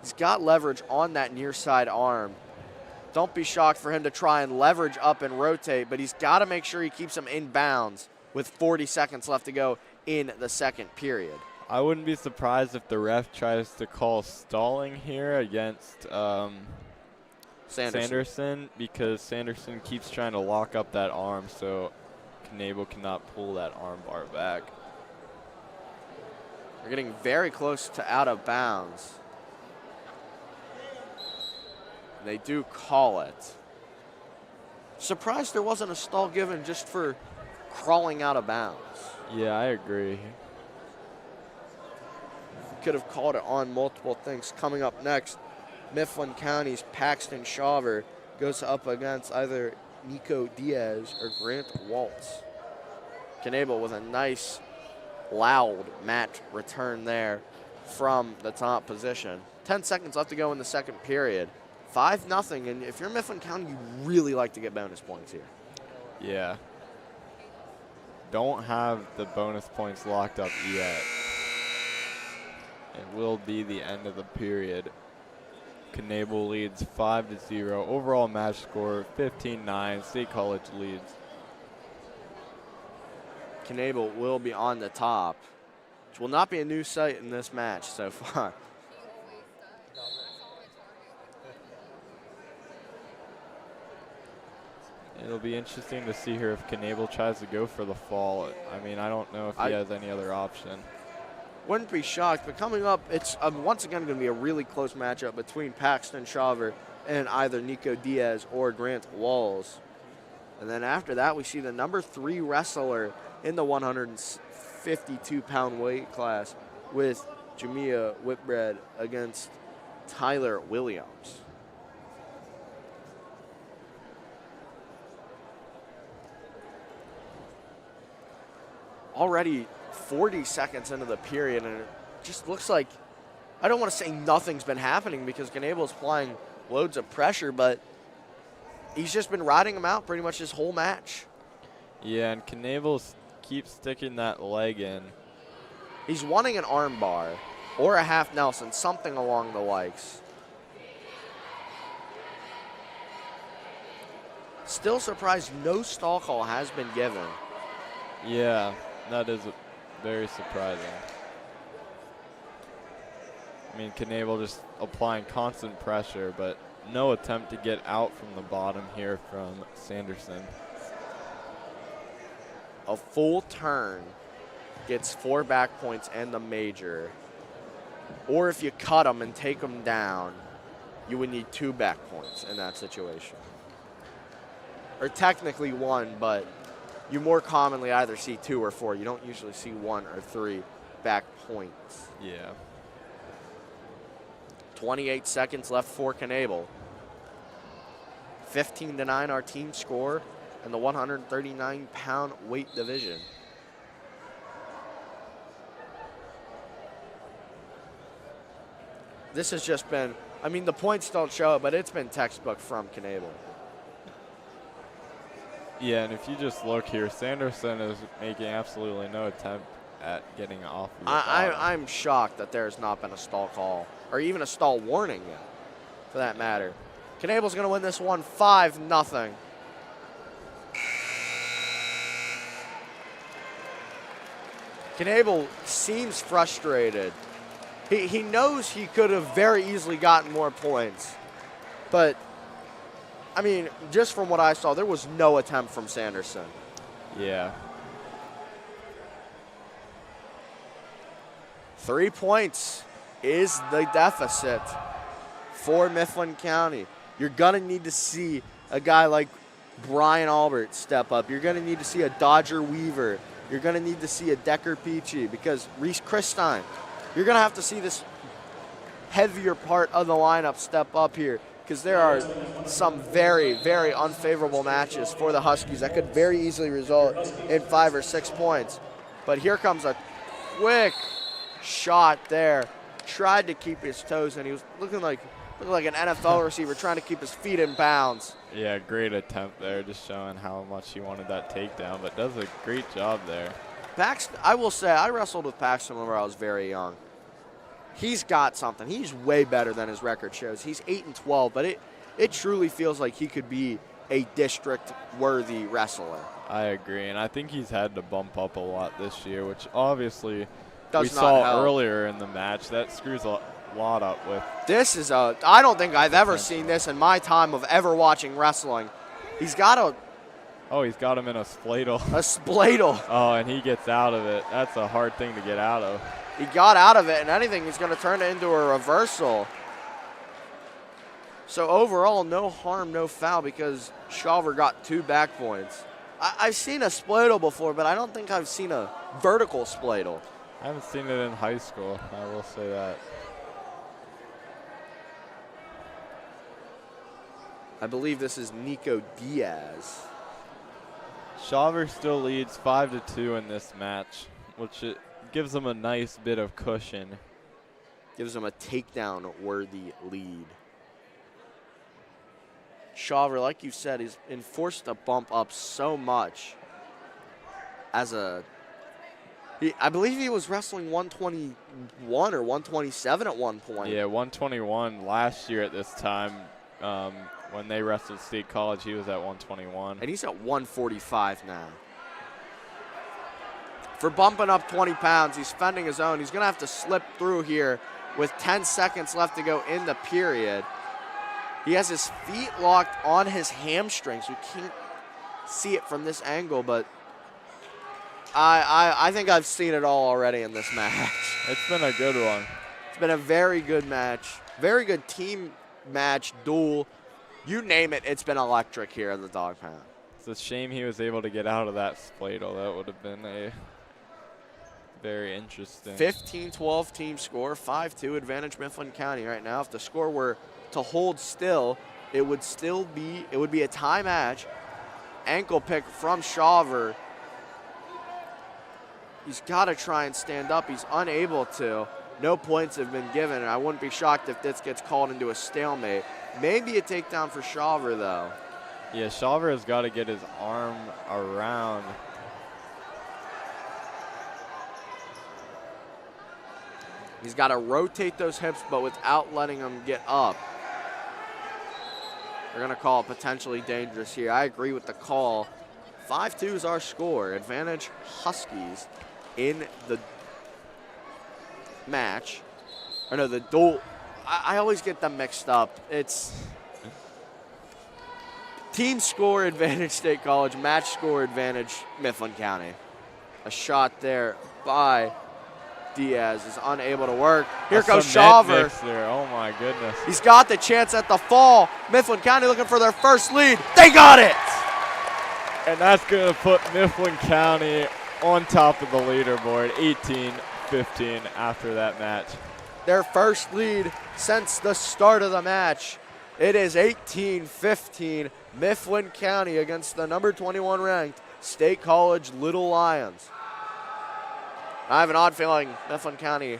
He's got leverage on that near side arm. Don't be shocked for him to try and leverage up and rotate, but he's got to make sure he keeps him in bounds with 40 seconds left to go in the second period. I wouldn't be surprised if the ref tries to call stalling here against Sanderson, because Sanderson keeps trying to lock up that arm, so Knable cannot pull that arm bar back. We're getting very close to out of bounds. They do call it. Surprised there wasn't a stall given just for crawling out of bounds. Yeah, I agree. Could have called it on multiple things. Coming up next, Mifflin County's Paxton Shawver goes up against either Nico Diaz or Grant Waltz. Knable with a nice, loud mat return there from the top position. 10 seconds left to go in the second period. 5-0, and if you're Mifflin County, you really like to get bonus points here. Yeah. Don't have the bonus points locked up yet. It will be the end of the period. Knable leads 5-0. Overall match score 15-9. State College leads. Knebel will be on the top, which will not be a new sight in this match so far. It'll be interesting to see here if Knebel tries to go for the fall. I mean, I don't know if he has any other option. Wouldn't be shocked, but coming up, it's once again going to be a really close matchup between Paxton Shaver and either Nico Diaz or Grant Walls. And then after that, we see the number 3 wrestler in the 152-pound weight class with Jamia Whitbread against Tyler Williams. Already 40 seconds into the period, and it just looks like, I don't want to say nothing's been happening because Knebel's applying loads of pressure, but he's just been riding him out pretty much his whole match. Yeah, and Knebel keeps sticking that leg in. He's wanting an arm bar or a half Nelson, something along the likes. Still surprised no stall call has been given. Yeah, that is very surprising. I mean, Knebel just applying constant pressure, but no attempt to get out from the bottom here from Sanderson. A full turn gets 4 back points and the major. Or if you cut them and take them down, you would need 2 back points in that situation. Or technically 1, but you more commonly either see 2 or 4. You don't usually see 1 or 3 back points. Yeah. 28 seconds left for Knebel. 15-9 our team score in the 139-pound weight division. This has just been, I mean, the points don't show it, but it's been textbook from Knebel. Yeah, and if you just look here, Sanderson is making absolutely no attempt at getting off of the bottom. I'm shocked that there has not been a stall call, or even a stall warning yet, for that matter. Knebel's going to win this one 5-0. Knebel seems frustrated. He knows he could have very easily gotten more points, but I mean, just from what I saw, there was no attempt from Sanderson. Yeah. 3 points is the deficit for Mifflin County. You're going to need to see a guy like Brian Albert step up. You're going to need to see a Dodger Weaver. You're going to need to see a Decker Peachy because Reese Christine, you're going to have to see this heavier part of the lineup step up here, because there are some very, very unfavorable matches for the Huskies that could very easily result in 5 or 6 points. But here comes a quick shot there. Tried to keep his toes, and he was looking like an NFL receiver trying to keep his feet in bounds. Yeah, great attempt there, just showing how much he wanted that takedown, but does a great job there. Paxton, I will say, I wrestled with Paxton whenever I was very young. He's got something. He's way better than his record shows. He's 8-12, but it truly feels like he could be a district-worthy wrestler. I agree, and I think he's had to bump up a lot this year, which obviously Does we not saw help. earlier in the match. That screws a lot up with. This is I don't think I've ever seen this in my time of ever watching wrestling. He's got Oh, he's got him in a spladle. a spladle. Oh, and he gets out of it. That's a hard thing to get out of. He got out of it, and anything, he's going to turn it into a reversal. So overall, no harm, no foul, because Shaver got 2 back points. I've seen a spladle before, but I don't think I've seen a vertical spladle. I haven't seen it in high school, I will say that. I believe this is Nico Diaz. Shaver still leads 5-2 in this match, which it gives him a nice bit of cushion. Gives him a takedown-worthy lead. Shaver, like you said, is forced to bump up so much as I believe he was wrestling 121 or 127 at one point. Yeah, 121 last year at this time. When they wrestled State College, he was at 121. And he's at 145 now. for bumping up 20 pounds. He's fending his own. He's going to have to slip through here with 10 seconds left to go in the period. He has his feet locked on his hamstrings. You can't see it from this angle, but I think I've seen it all already in this match. It's been a good one. It's been a very good match. Very good team match, duel. You name it, it's been electric here in the dog pound. It's a shame he was able to get out of that spladle. That would have been a very interesting. 15-12 team score, 5-2 advantage Mifflin County right now. If the score were to hold still, it would be a tie match. Ankle pick from Shawver. He's got to try and stand up. He's unable to. No points have been given, and I wouldn't be shocked if this gets called into a stalemate. Maybe a takedown for Shawver, though. Yeah, Shawver has got to get his arm around. He's got to rotate those hips, but without letting him get up. They're going to call it potentially dangerous here. I agree with the call. 5-2 is our score. Advantage Huskies in the match. Or no, the duel. I always get them mixed up. It's team score advantage State College, match score advantage Mifflin County. A shot there by Diaz is unable to work. Here goes Shawver. Oh my goodness. He's got the chance at the fall. Mifflin County looking for their first lead. They got it! And that's going to put Mifflin County on top of the leaderboard, 18-15 after that match. Their first lead since the start of the match. It is 18-15 Mifflin County against the number 21 ranked State College Little Lions. I have an odd feeling Mifflin County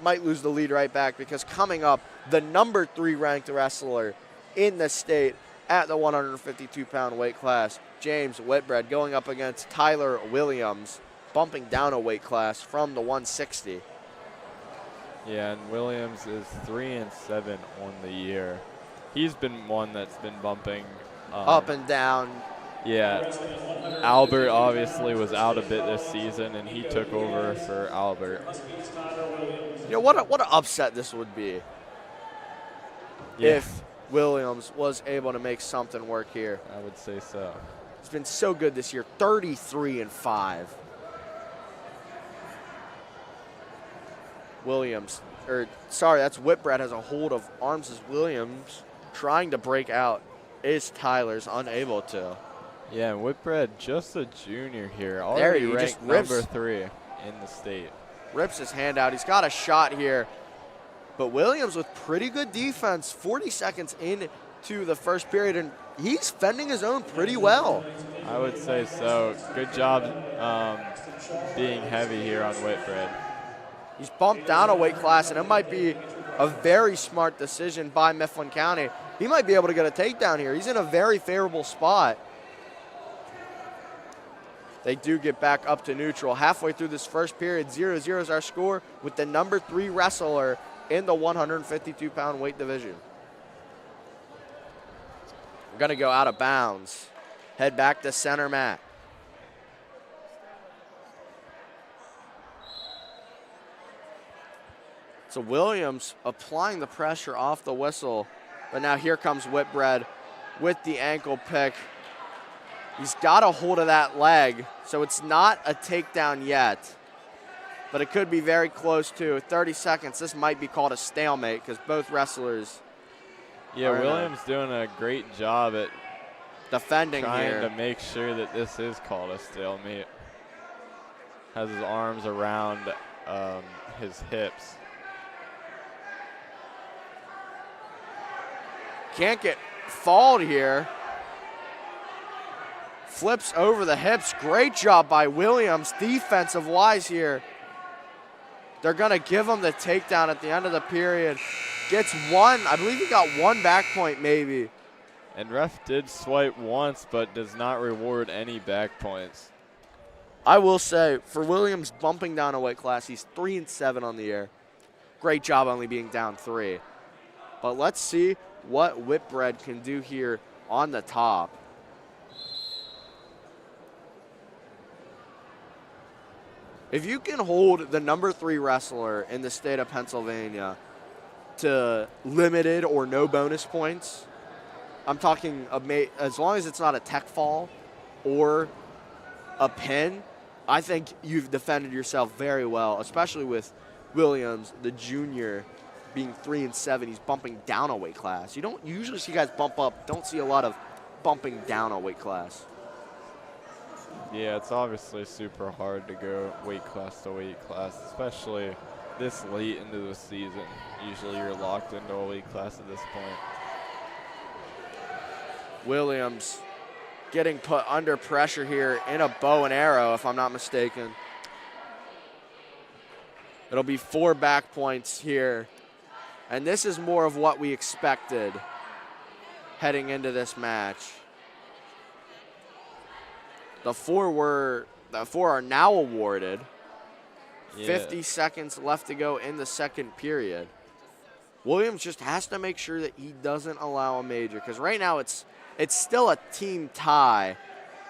might lose the lead right back because coming up, the number 3 ranked wrestler in the state at the 152-pound weight class, James Whitbread, going up against Tyler Williams, bumping down a weight class from the 160. Yeah, and Williams is 3-7 on the year. He's been one that's been bumping up and down. Yeah, Albert obviously was out a bit this season, and he took over for Albert. You know, what an upset this would be if Williams was able to make something work here. I would say so. He's been so good this year, 33-5. Williams, that's Whitbread has a hold of arms as Williams trying to break out. Is Tyler's unable to. Yeah, and Whitbread, just a junior here, already ranked number 3 in the state. Rips his hand out. He's got a shot here. But Williams with pretty good defense, 40 seconds into the first period, and he's fending his own pretty well. I would say so. Good job being heavy here on Whitbread. He's bumped down a weight class, and it might be a very smart decision by Mifflin County. He might be able to get a takedown here. He's in a very favorable spot. They do get back up to neutral. Halfway through this first period, 0-0 is our score with the number 3 wrestler in the 152-pound weight division. We're going to go out of bounds. Head back to center mat. So Williams applying the pressure off the whistle. But now here comes Whitbread with the ankle pick. He's got a hold of that leg, so it's not a takedown yet. But it could be very close to 30 seconds. This might be called a stalemate because both wrestlers. Yeah, Williams doing a great job at defending here. Trying to make sure that this is called a stalemate. Has his arms around his hips. Can't get faulted here. Flips over the hips. Great job by Williams defensive-wise here. They're going to give him the takedown at the end of the period. Gets one. I believe he got one back point maybe. And ref did swipe once, but does not reward any back points. I will say, for Williams bumping down a weight class, he's 3-7 on the year. Great job only being down 3. But let's see what Whitbread can do here on the top. If you can hold the number 3 wrestler in the state of Pennsylvania to limited or no bonus points, I'm talking as long as it's not a tech fall or a pin, I think you've defended yourself very well, especially with Williams, the junior, being 3-7. He's bumping down a weight class. You don't usually see guys bump up. Don't see a lot of bumping down a weight class. Yeah, it's obviously super hard to go weight class to weight class, especially this late into the season. Usually you're locked into a weight class at this point. Williams getting put under pressure here in a bow and arrow, if I'm not mistaken. It'll be 4 back points here. And this is more of what we expected heading into this match. The 4 are now awarded. Yeah. 50 seconds left to go in the second period. Williams just has to make sure that he doesn't allow a major, because right now it's still a team tie.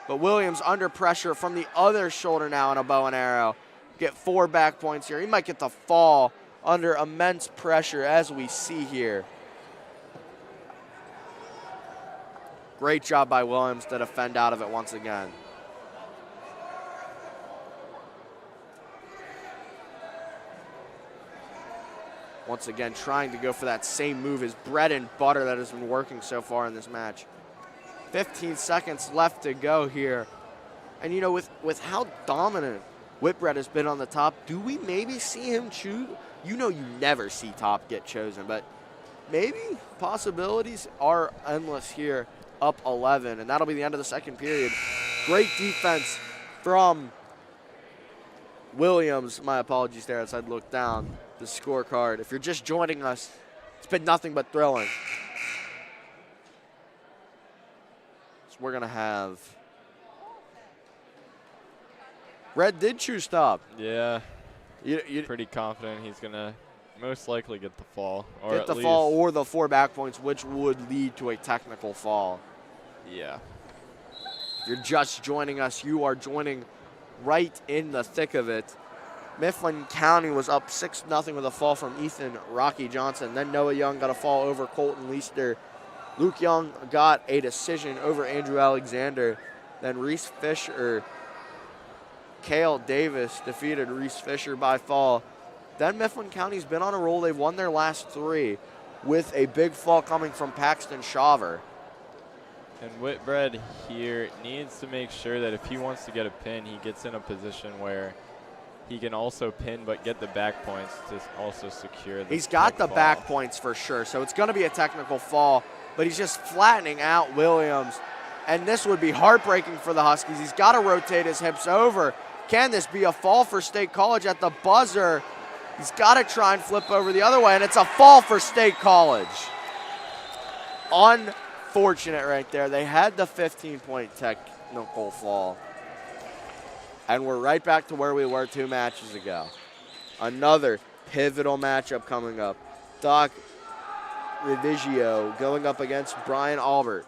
But Williams under pressure from the other shoulder now in a bow and arrow. Get 4 back points here. He might get the fall under immense pressure, as we see here. Great job by Williams to defend out of it once again. Once again, trying to go for that same move, his bread and butter that has been working so far in this match. 15 seconds left to go here. And, you know, with how dominant Whitbread has been on the top, do we maybe see him choose? You know you never see top get chosen, but maybe possibilities are endless here, up 11, and that'll be the end of the second period. Great defense from Williams. My apologies there as I look down the scorecard. If you're just joining us, it's been nothing but thrilling. So we're going to have... Red did choose top. Yeah. You pretty confident he's going to most likely get the fall. Or get the fall or the 4 back points, which would lead to a technical fall. Yeah. If you're just joining us, you are joining right in the thick of it. Mifflin County was up 6-0 with a fall from Ethan Rocky Johnson. Then Noah Young got a fall over Colton Leister. Luke Young got a decision over Andrew Alexander. Then Reese Fisher, Cale Davis defeated Reese Fisher by fall. Then Mifflin County's been on a roll. They've won their last 3 with a big fall coming from Paxton Shaver. And Whitbread here needs to make sure that if he wants to get a pin, he gets in a position where he can also pin but get the back points to also secure the He's got the fall. back points for sure, so it's going to be a technical fall, but he's just flattening out Williams, and this would be heartbreaking for the Huskies. He's got to rotate his hips over. Can this be a fall for State College at the buzzer? He's got to try and flip over the other way, and it's a fall for State College. Unfortunate right there. They had the 15-point technical fall. And we're right back to where we were 2 matches ago. Another pivotal matchup coming up. Doc Revigio going up against Brian Albert.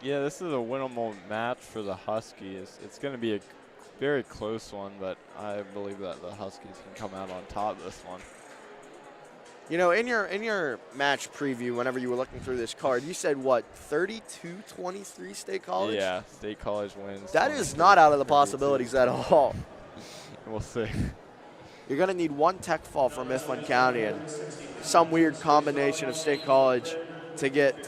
Yeah, this is a winnable match for the Huskies. It's going to be a very close one, but I believe that the Huskies can come out on top this one. You know, in your match preview, whenever you were looking through this card, you said, what, 32-23 State College? Yeah, State College wins. That is not out of the possibilities at all. We'll see. You're going to need 1 tech fall from Mifflin County and some weird combination of State College to get,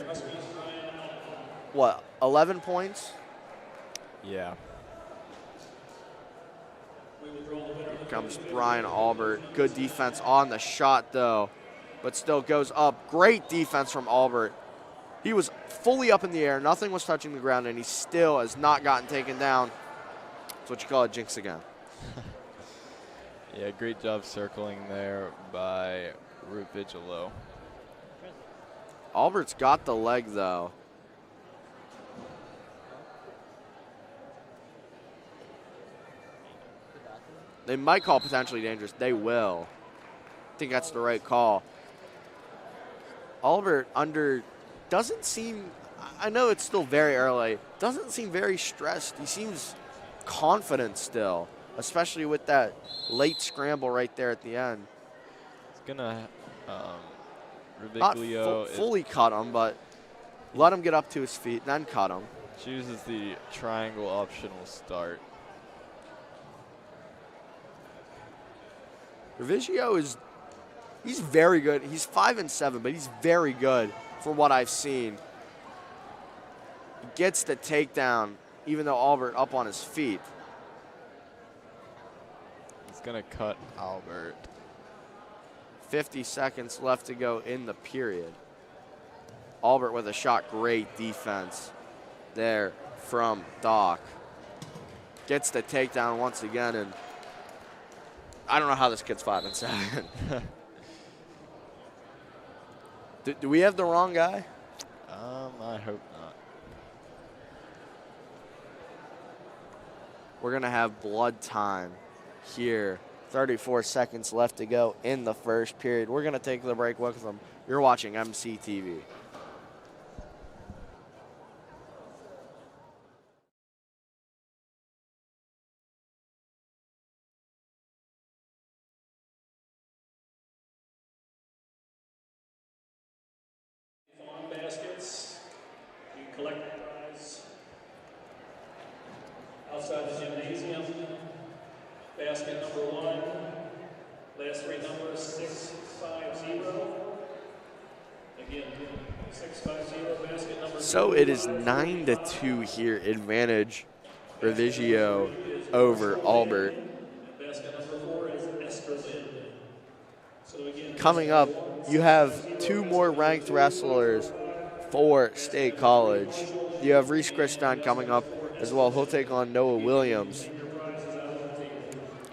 what, 11 points? Yeah. Here comes Brian Albert. Good defense on the shot, though, but still goes up. Great defense from Albert. He was fully up in the air. Nothing was touching the ground, and he still has not gotten taken down. That's what you call a jinx again. Yeah, great job circling there by Revigio. Albert's got the leg, though. They might call potentially dangerous. They will. I think that's the right call. Albert doesn't seem, I know it's still very early, doesn't seem very stressed. He seems confident still, especially with that late scramble right there at the end. It's gonna Not Riviglio fully cut him, but let him get up to his feet, then cut him. chooses the triangle optional start. Riviglio he's very good. He's 5-7, but he's very good for what I've seen. He gets the takedown, even though Albert up on his feet. He's gonna cut Albert. 50 seconds left to go in the period. Albert with a shot. Great defense there from Doc. Gets the takedown once again, and I don't know how this kid's 5-7. Do we have the wrong guy? I hope not. We're going to have blood time here. 34 seconds left to go in the first period. We're going to take the break with them. You're watching MCTV. Baskets. You collect the prize outside the gymnasium. Basket number 1. Last 3 numbers 650. Again, 650. Basket number 2. So it is 9-2 here. Advantage Riviglio over Albert. Basket number 4 is Esterlin. So again, Coming up, you have 2 more ranked wrestlers for State College. You have Reese Christon coming up as well. He'll take on Noah Williams.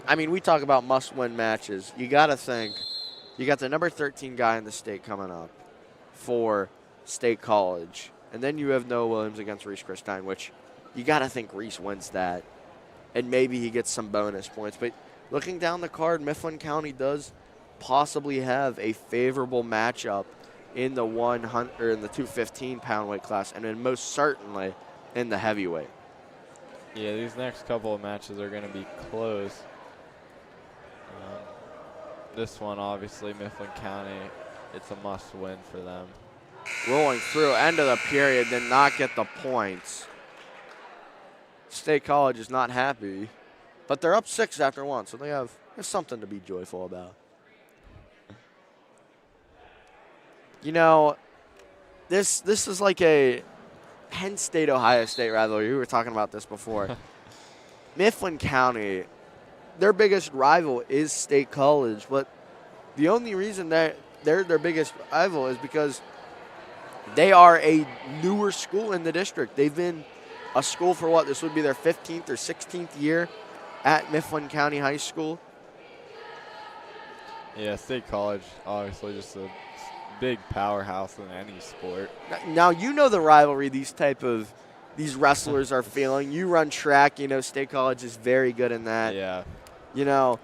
I mean, we talk about must-win matches. You got to think, you got the number 13 guy in the state coming up for State College. And then you have Noah Williams against Reese Christon, which you got to think Reese wins that. And maybe he gets some bonus points. But looking down the card, Mifflin County does possibly have a favorable matchup in the 215-pound weight class, and then most certainly in the heavyweight. Yeah, these next couple of matches are going to be close. This one, obviously, Mifflin County, it's a must-win for them. Rolling through, end of the period, did not get the points. State College is not happy, but they're up 6 after 1, so they have something to be joyful about. You know, this is like a Penn State-Ohio State rivalry. We were talking about this before. Mifflin County, their biggest rival is State College, but the only reason that they're their biggest rival is because they are a newer school in the district. They've been a school for what? This would be their 15th or 16th year at Mifflin County High School. Yeah, State College, obviously just a big powerhouse in any sport. Now, you know the rivalry these wrestlers are feeling. You run track, you know State College is very good in that. Yeah. You know,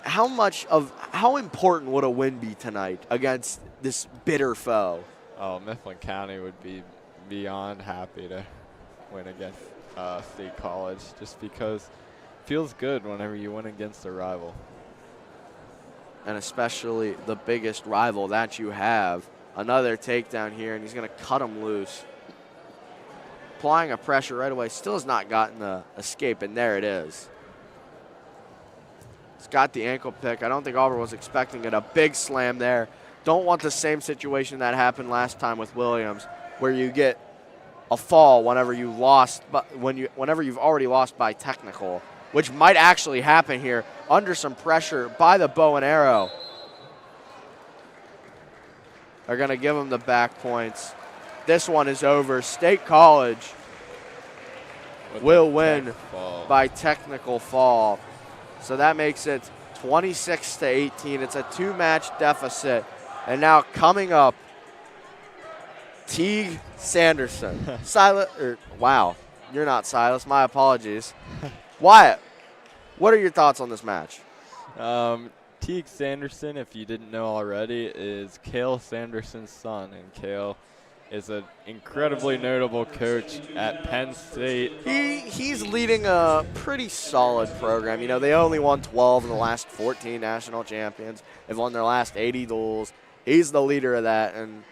how important would a win be tonight against this bitter foe? Oh, Mifflin County would be beyond happy to win against State College, just because it feels good whenever you win against a rival. And especially the biggest rival that you have. Another takedown here, and he's going to cut him loose. Applying a pressure right away. Still has not gotten the escape, and there it is. He's got the ankle pick. I don't think Auburn was expecting it. A big slam there. Don't want the same situation that happened last time with Williams, where you get a fall whenever you've already lost by technical, which might actually happen here under some pressure by the bow and arrow. They're going to give him the back points. This one is over. State College will win by technical fall. So that makes it 26-18. It's a 2-match deficit. And now coming up, Teague Sanderson. Wow, you're not Silas. My apologies. Wyatt, what are your thoughts on this match? Teague Sanderson, if you didn't know already, is Cale Sanderson's son. And Cale is an incredibly notable coach at Penn State. He's leading a pretty solid program. You know, they only won 12 in the last 14 national champions. They've won their last 80 duels. He's the leader of that. And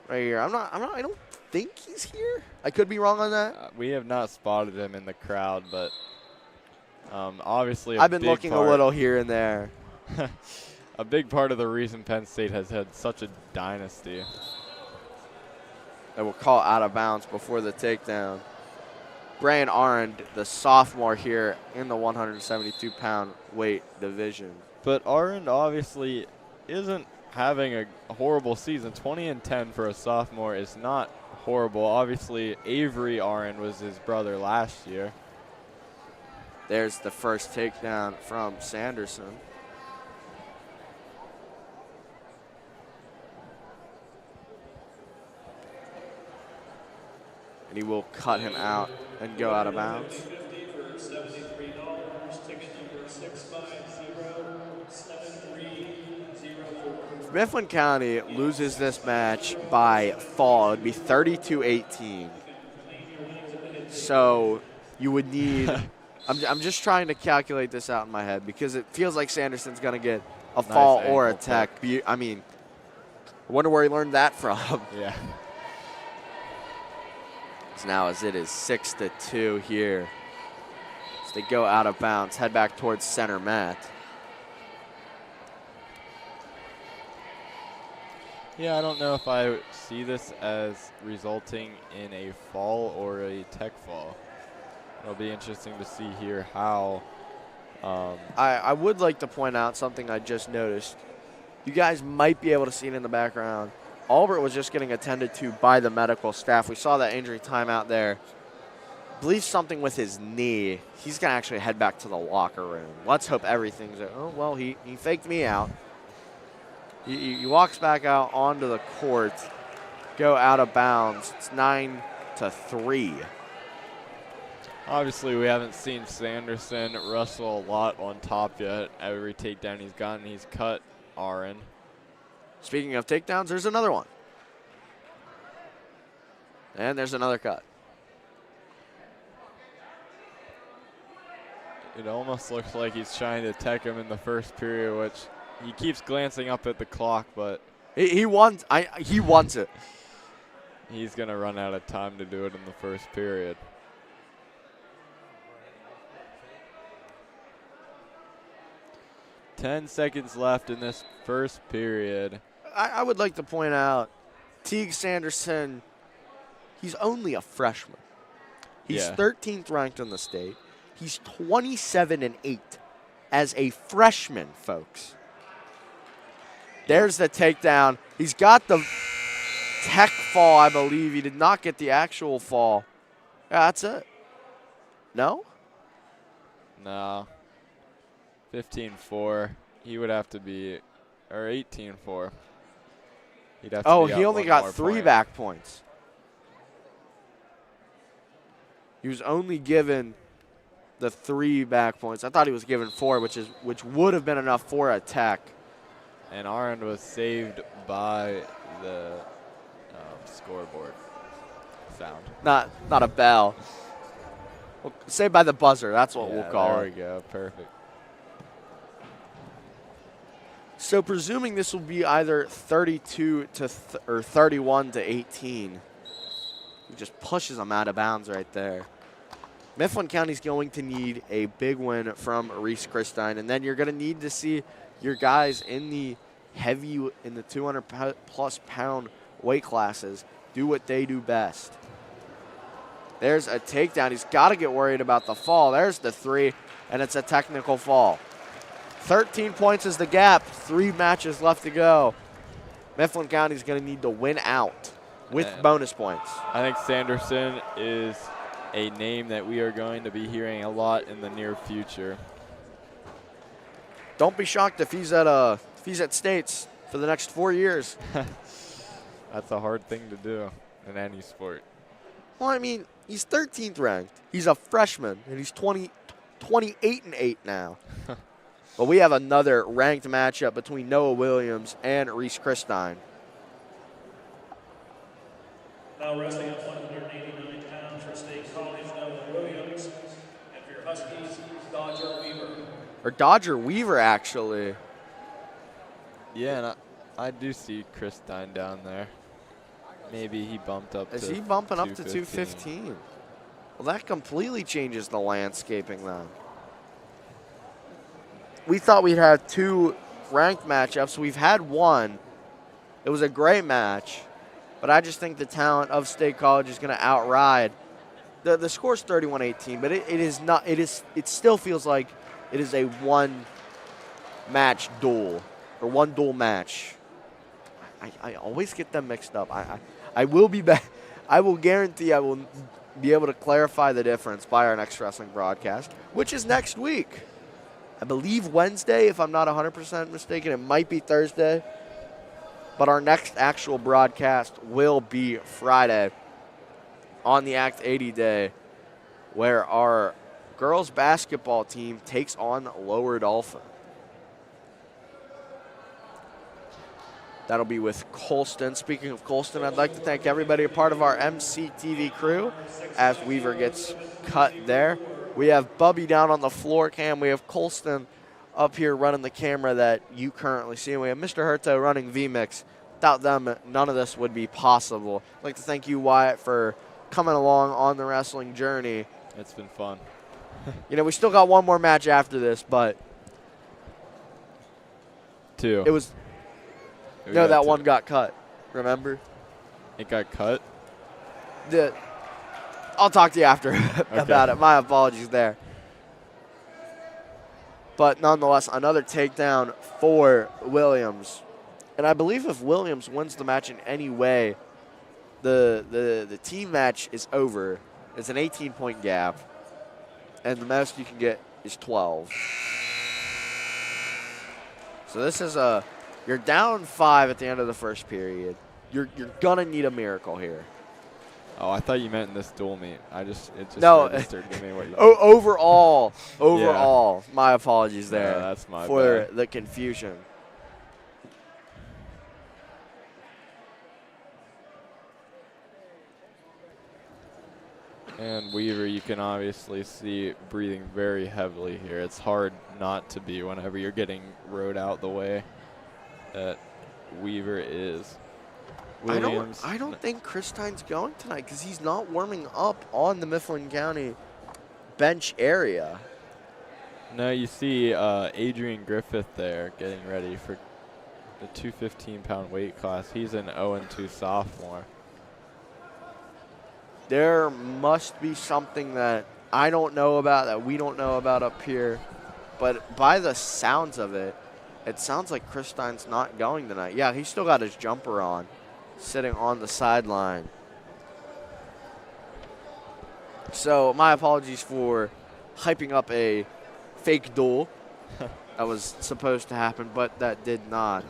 right here, I don't think he's here. I could be wrong on that. We have not spotted him in the crowd, but obviously I've been looking a little here and there. A big part of the reason Penn State has had such a dynasty. They will call out of bounds before the takedown. Brian Arend, the sophomore here in the 172-pound weight division. But Arend obviously isn't having a horrible season. 20-10 for a sophomore is not horrible. Obviously, Avery Arend was his brother last year. There's the first takedown from Sanderson. And he will cut him out and go out of bounds. $50 for $73. Ticket number 6507304. If Mifflin County loses this match by fall, it'd be 32-18. So you would need. I'm just trying to calculate this out in my head because it feels like Sanderson's going to get a fall or a tech. I mean, I wonder where he learned that from. Yeah. So now as it is 6-2 here. As they go out of bounds, head back towards center mat. Yeah, I don't know if I see this as resulting in a fall or a tech fall. It'll be interesting to see here how. I would like to point out something I just noticed. You guys might be able to see it in the background. Albert was just getting attended to by the medical staff. We saw that injury timeout there. I believe something with his knee. He's going to actually head back to the locker room. Let's hope everything's. Oh, well, he faked me out. He walks back out onto the court, go out of bounds. It's 9-3. Obviously, we haven't seen Sanderson wrestle a lot on top yet. Every takedown he's gotten, he's cut Arend. Speaking of takedowns, there's another one. And there's another cut. It almost looks like he's trying to tech him in the first period, which he keeps glancing up at the clock, but he wants it. He's going to run out of time to do it in the first period. Ten seconds left in this first period. I would like to point out, Teague Sanderson, he's only a freshman. He's 13th ranked in the state. He's 27-8 as a freshman, folks. There's the takedown. He's got the tech fall, I believe. He did not get the actual fall. Yeah, that's it. No? No. 15-4. He would have to be, or 18-4. He'd have to be he up only one got more 3 point. back points. He was only given the 3 back points. I thought he was given 4, which would have been enough for a tech. And Arend was saved by the scoreboard sound. Not a bell. Well, saved by the buzzer. That's what we'll call there it. There we go. Perfect. So presuming this will be either 32 to or 31 to 18. He just pushes them out of bounds right there. Mifflin County's going to need a big win from Reese Christine, and then you're going to need to see your guys in the 200-plus pound weight classes do what they do best. There's a takedown. He's got to get worried about the fall. There's the 3, and it's a technical fall. 13 points is the gap. 3 matches left to go. Mifflin County's going to need to win out with bonus points. I think Sanderson is a name that we are going to be hearing a lot in the near future. Don't be shocked if he's at States for the next 4 years. That's a hard thing to do in any sport. Well, I mean, he's 13th ranked. He's a freshman, and he's 28-8 now. But we have another ranked matchup between Noah Williams and Reese Christine. Now wrestling at 189 pounds for State College, Noah Williams. And for your Huskies, Dodger Weaver. Or Dodger Weaver, actually. Yeah, and I do see Chris Stein down there. Maybe he bumped up Is to he bumping up to 215? 215? Well, that completely changes the landscaping then. We thought we'd have 2 ranked matchups. We've had one. It was a great match, but I just think the talent of State College is going to outride. The score's 31-18, but it is not. It still feels like it is a one-match duel or one duel match. I always get them mixed up. I will be back. I will guarantee I will be able to clarify the difference by our next wrestling broadcast, which is next week. I believe Wednesday, if I'm not 100% mistaken. It might be Thursday. But our next actual broadcast will be Friday on the Act 80 day, where our girls basketball team takes on Lower Dolphin. That'll be with Colston. Speaking of Colston, I'd like to thank everybody a part of our MCTV crew as Weaver gets cut there. We have Bubby down on the floor cam. We have Colston up here running the camera that you currently see. And we have Mr. Herto running VMix. Without them, none of this would be possible. I'd like to thank you, Wyatt, for coming along on the wrestling journey. It's been fun. You know, we still got one more match after this, but 2. it was We no, got that 2. one got cut. Remember? It got cut? I'll talk to you after about it. My apologies there. But nonetheless, another takedown for Williams. And I believe if Williams wins the match in any way, the team match is over. It's an 18-point gap. And the most you can get is 12. So this is you're down 5 at the end of the first period. You're going to need a miracle here. Oh, I thought you meant in this dual meet. It just No. registered to me what you Overall, my apologies there Yeah, that's my for bad. the confusion. And Weaver, you can obviously see breathing very heavily here. It's hard not to be whenever you're getting rode out the way that Weaver is. Williams. I don't think Chris Stein's going tonight because he's not warming up on the Mifflin County bench area. No, you see Adrian Griffith there getting ready for the 215-pound weight class. He's an 0-2 sophomore. There must be something that I don't know about, that we don't know about up here. But by the sounds of it, it sounds like Chris Stein's not going tonight. Yeah, he's still got his jumper on, sitting on the sideline. So my apologies for hyping up a fake duel that was supposed to happen, but that did not.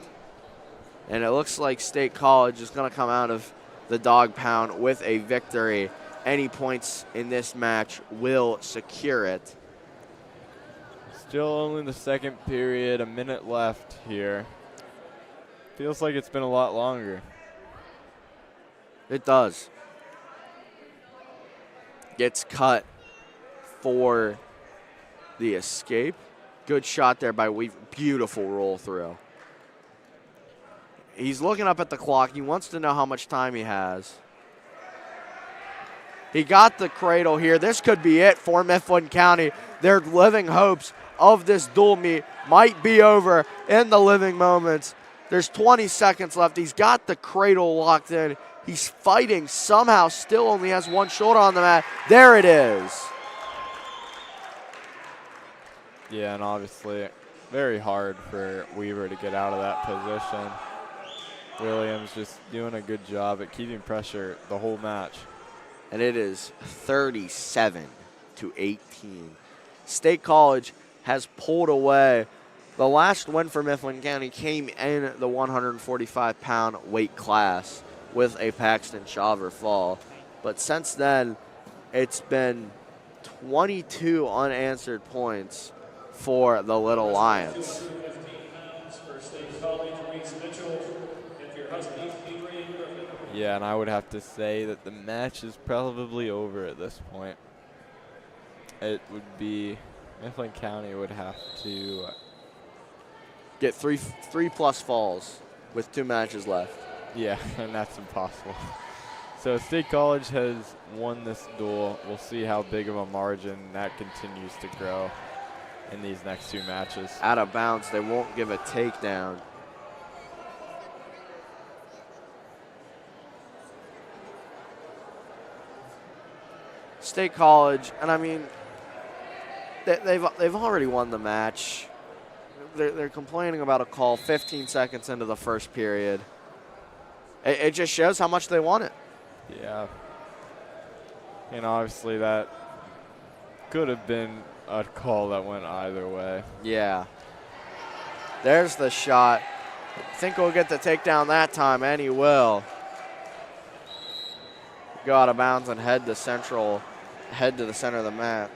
And it looks like State College is going to come out of the dog pound with a victory. Any points in this match will secure it. Still only the second period, a minute left here. Feels like it's been a lot longer. It does. Gets cut for the escape. Good shot there by Weaver. Beautiful roll through. He's looking up at the clock. He wants to know how much time he has. He got the cradle here. This could be it for Mifflin County. Their living hopes of this dual meet might be over in the living moments. There's 20 seconds left. He's got the cradle locked in. He's fighting somehow, still only has one shoulder on the mat. There it is. Yeah, and obviously very hard for Weaver to get out of that position. Williams just doing a good job at keeping pressure the whole match. And it is 37-18. State College has pulled away. The last win for Mifflin County came in the 145-pound weight class with a Paxton Shaver fall. But since then, it's been 22 unanswered points for the Little Lions. For State College, Reese Mitchell. And for your your Huskies, Adrian Griffin. Yeah, and I would have to say that the match is probably over at this point. It would be Mifflin County would have to Get three plus falls with 2 matches left. yeah, and that's impossible. So State College has won this duel. We'll see how big of a margin that continues to grow in these next 2 matches. Out of bounds, they won't give a takedown. State College, and I mean, they've already won the match. They're complaining about a call 15 seconds into the first period. It just shows how much they want it. Yeah. And obviously that could have been a call that went either way. Yeah. There's the shot. Think he'll get the takedown that time, and he will. Go out of bounds and head to the center of the mat.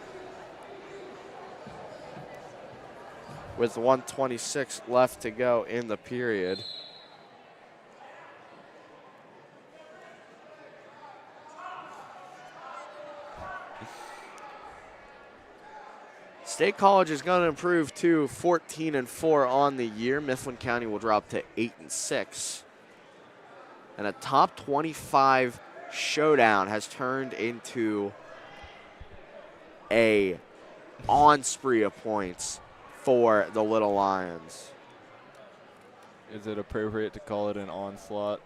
With 1:26 left to go in the period. State College is going to improve to 14-4 on the year. Mifflin County will drop to 8-6. And a top 25 showdown has turned into a on spree of points for the Little Lions. Is it appropriate to call it an onslaught?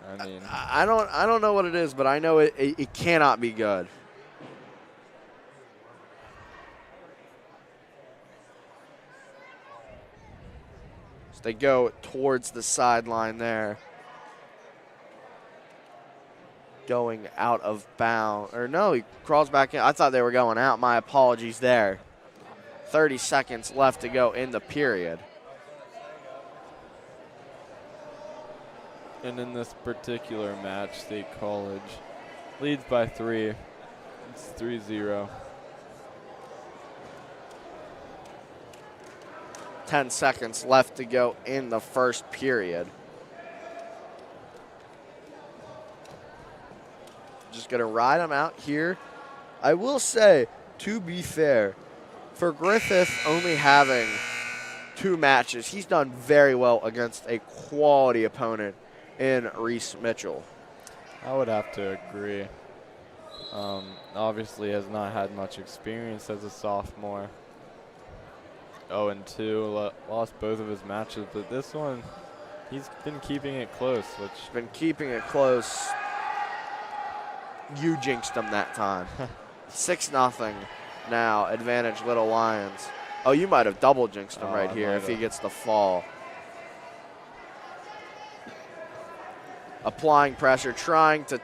I mean, I don't know what it is, but I know it cannot be good. So they go towards the sideline there. Going out of bounds. Or no, he crawls back in. I thought they were going out. My apologies there. 30 seconds left to go in the period. and in this particular match, State College leads by 3. It's 3-0. 10 seconds left to go in the first period. Just going to ride him out here. I will say, to be fair, for Griffith only having 2 matches, he's done very well against a quality opponent in Reese Mitchell. I would have to agree. Obviously has not had much experience as a sophomore. 0-2, lost both of his matches, but this one, he's been keeping it close, which Been keeping it close. You jinxed him that time. 6-0 now, advantage Little Lions. Oh, you might have double jinxed him right here if he gets the fall. Applying pressure, trying to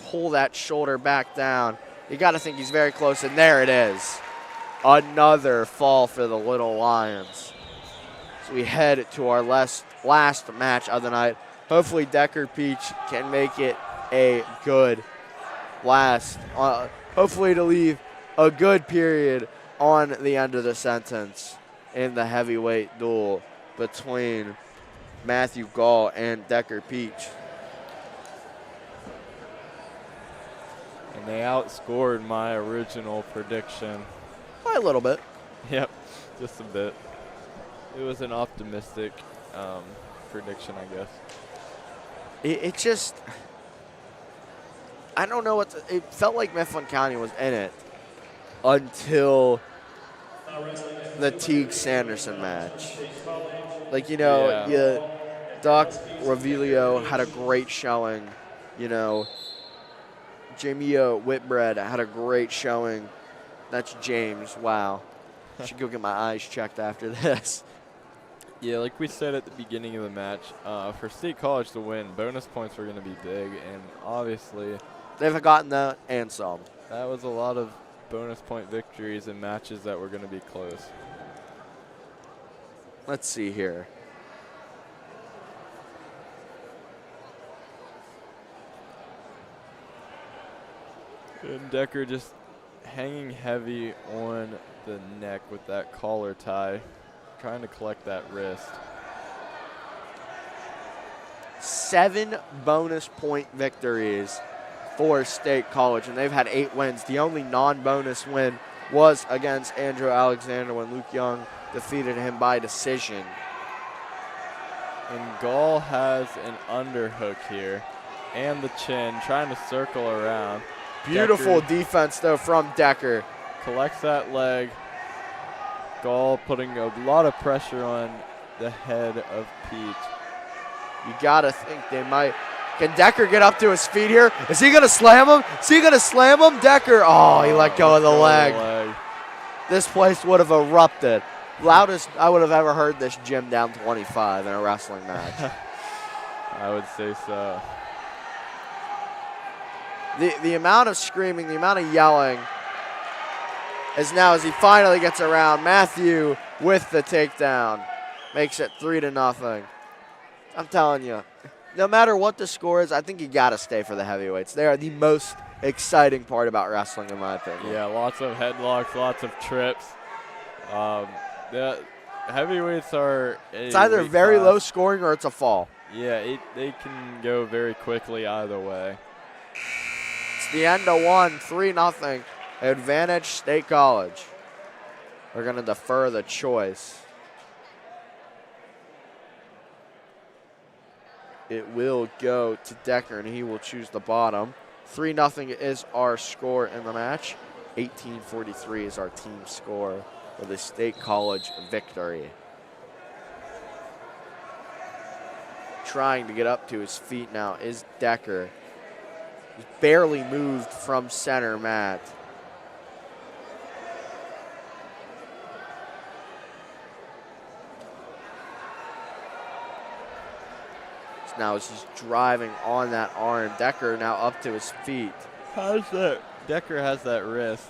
pull that shoulder back down. You got to think he's very close, and there it is. Another fall for the Little Lions. So we head to our last match of the night. Hopefully Decker Peach can make it a good last. Hopefully to leave a good period on the end of the sentence in the heavyweight duel between Matthew Gall and Decker Peach. and they outscored my original prediction. By a little bit. Yep, just a bit. It was an optimistic prediction, I guess. It just, I don't know it felt like Mifflin County was in it until the Teague Sanderson match. Like, Doc Revilio had a great showing. Jamia Whitbread had a great showing. That's James. Wow. I should go get my eyes checked after this. Yeah, like we said at the beginning of the match, for State College to win, bonus points were going to be big, and obviously They've gotten that and some. that was a lot of bonus point victories in matches that were going to be close. Let's see here. And Decker just hanging heavy on the neck with that collar tie, trying to collect that wrist. 7 bonus point victories for State College, and they've had 8 wins. The only non-bonus win was against Andrew Alexander when Luke Young defeated him by decision. And Gall has an underhook here and the chin, trying to circle around. Beautiful Decker defense, though, from Decker. collects that leg. Gall putting a lot of pressure on the head of Pete. You got to think they might. Can Decker get up to his feet here? Is he going to slam him? Is he going to slam him? Decker, oh, he let go of the leg. This place would have erupted. Loudest I would have ever heard this gym down 25 in a wrestling match. I would say so. The amount of screaming, the amount of yelling is now as he finally gets around. Matthew with the takedown makes it 3-0. I'm telling you, no matter what the score is, I think you got to stay for the heavyweights. They are the most exciting part about wrestling, in my opinion. Yeah, lots of headlocks, lots of trips. The heavyweights are it's either very low scoring or it's a fall. Yeah, they can go very quickly either way. It's the end of one, 3-0. Advantage State College. We're going to defer the choice. It will go to Decker, and he will choose the bottom. 3-0 is our score in the match. 18-43 is our team score for the State College victory. Trying to get up to his feet now is Decker. He's barely moved from center mat. Now as he's driving on that arm, Decker now up to his feet. How's that? Decker has that wrist.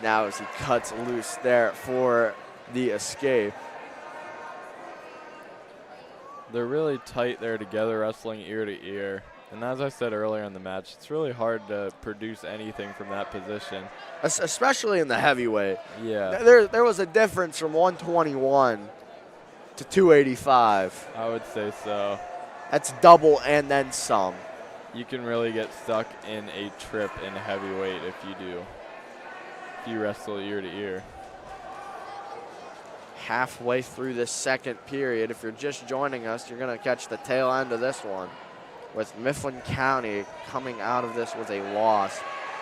Now as he cuts loose there for the escape. They're really tight there together, wrestling ear to ear. And as I said earlier in the match, it's really hard to produce anything from that position. Especially in the heavyweight. Yeah. There was a difference from 121 to 285. I would say so. That's double and then some. You can really get stuck in a trip in heavyweight if you do. If you wrestle ear to ear. Halfway through this second period, if you're just joining us, you're going to catch the tail end of this one with Mifflin County coming out of this with a loss.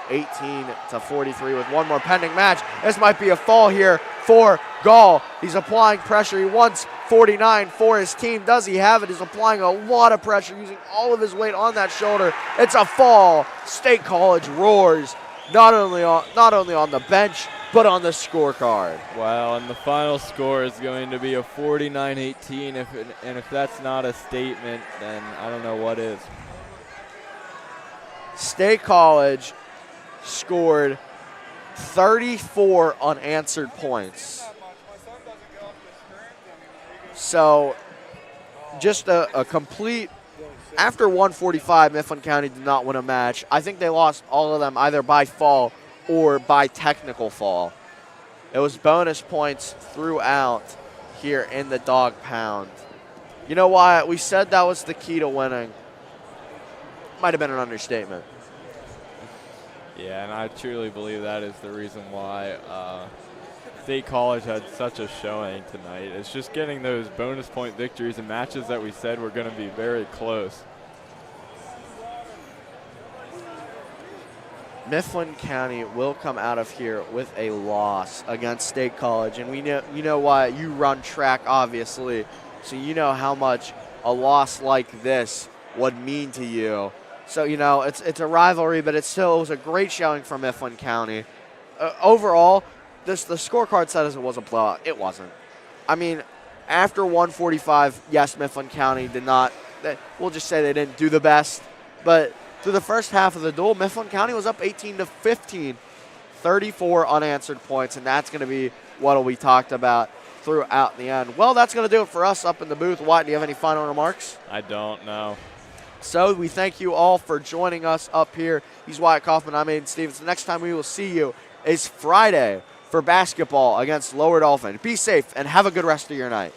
18-43 with one more pending match. This might be a fall here for Gall. He's applying pressure. He wants 49 for his team. Does he have it? He's applying a lot of pressure, using all of his weight on that shoulder. It's a fall. State College roars, not only on the bench, but on the scorecard. Wow, and the final score is going to be a 49-18. And if that's not a statement, then I don't know what is. State College scored 34 unanswered points. So just a complete, after 145, Mifflin County did not win a match. I think they lost all of them either by fall or by technical fall. It was bonus points throughout here in the dog pound. You know why? We said that was the key to winning. Might have been an understatement. Yeah, and I truly believe that is the reason why State College had such a showing tonight. It's just getting those bonus point victories in matches that we said were going to be very close. Mifflin County will come out of here with a loss against State College, and you know why. You run track, obviously, so you know how much a loss like this would mean to you. So, you know, it's a rivalry, but it was a great showing from Mifflin County. Overall, the scorecard says it was a blowout. It wasn't. I mean, after 145, yes, Mifflin County did not, we'll just say they didn't do the best, but through the first half of the duel, Mifflin County was up 18-15, 34 unanswered points, and that's going to be what we talked about throughout the end. Well, that's going to do it for us up in the booth. Wyatt, do you have any final remarks? I don't know. So we thank you all for joining us up here. He's Wyatt Kaufman. I'm Aiden Stevens. The next time we will see you is Friday for basketball against Lower Dolphin. Be safe and have a good rest of your night.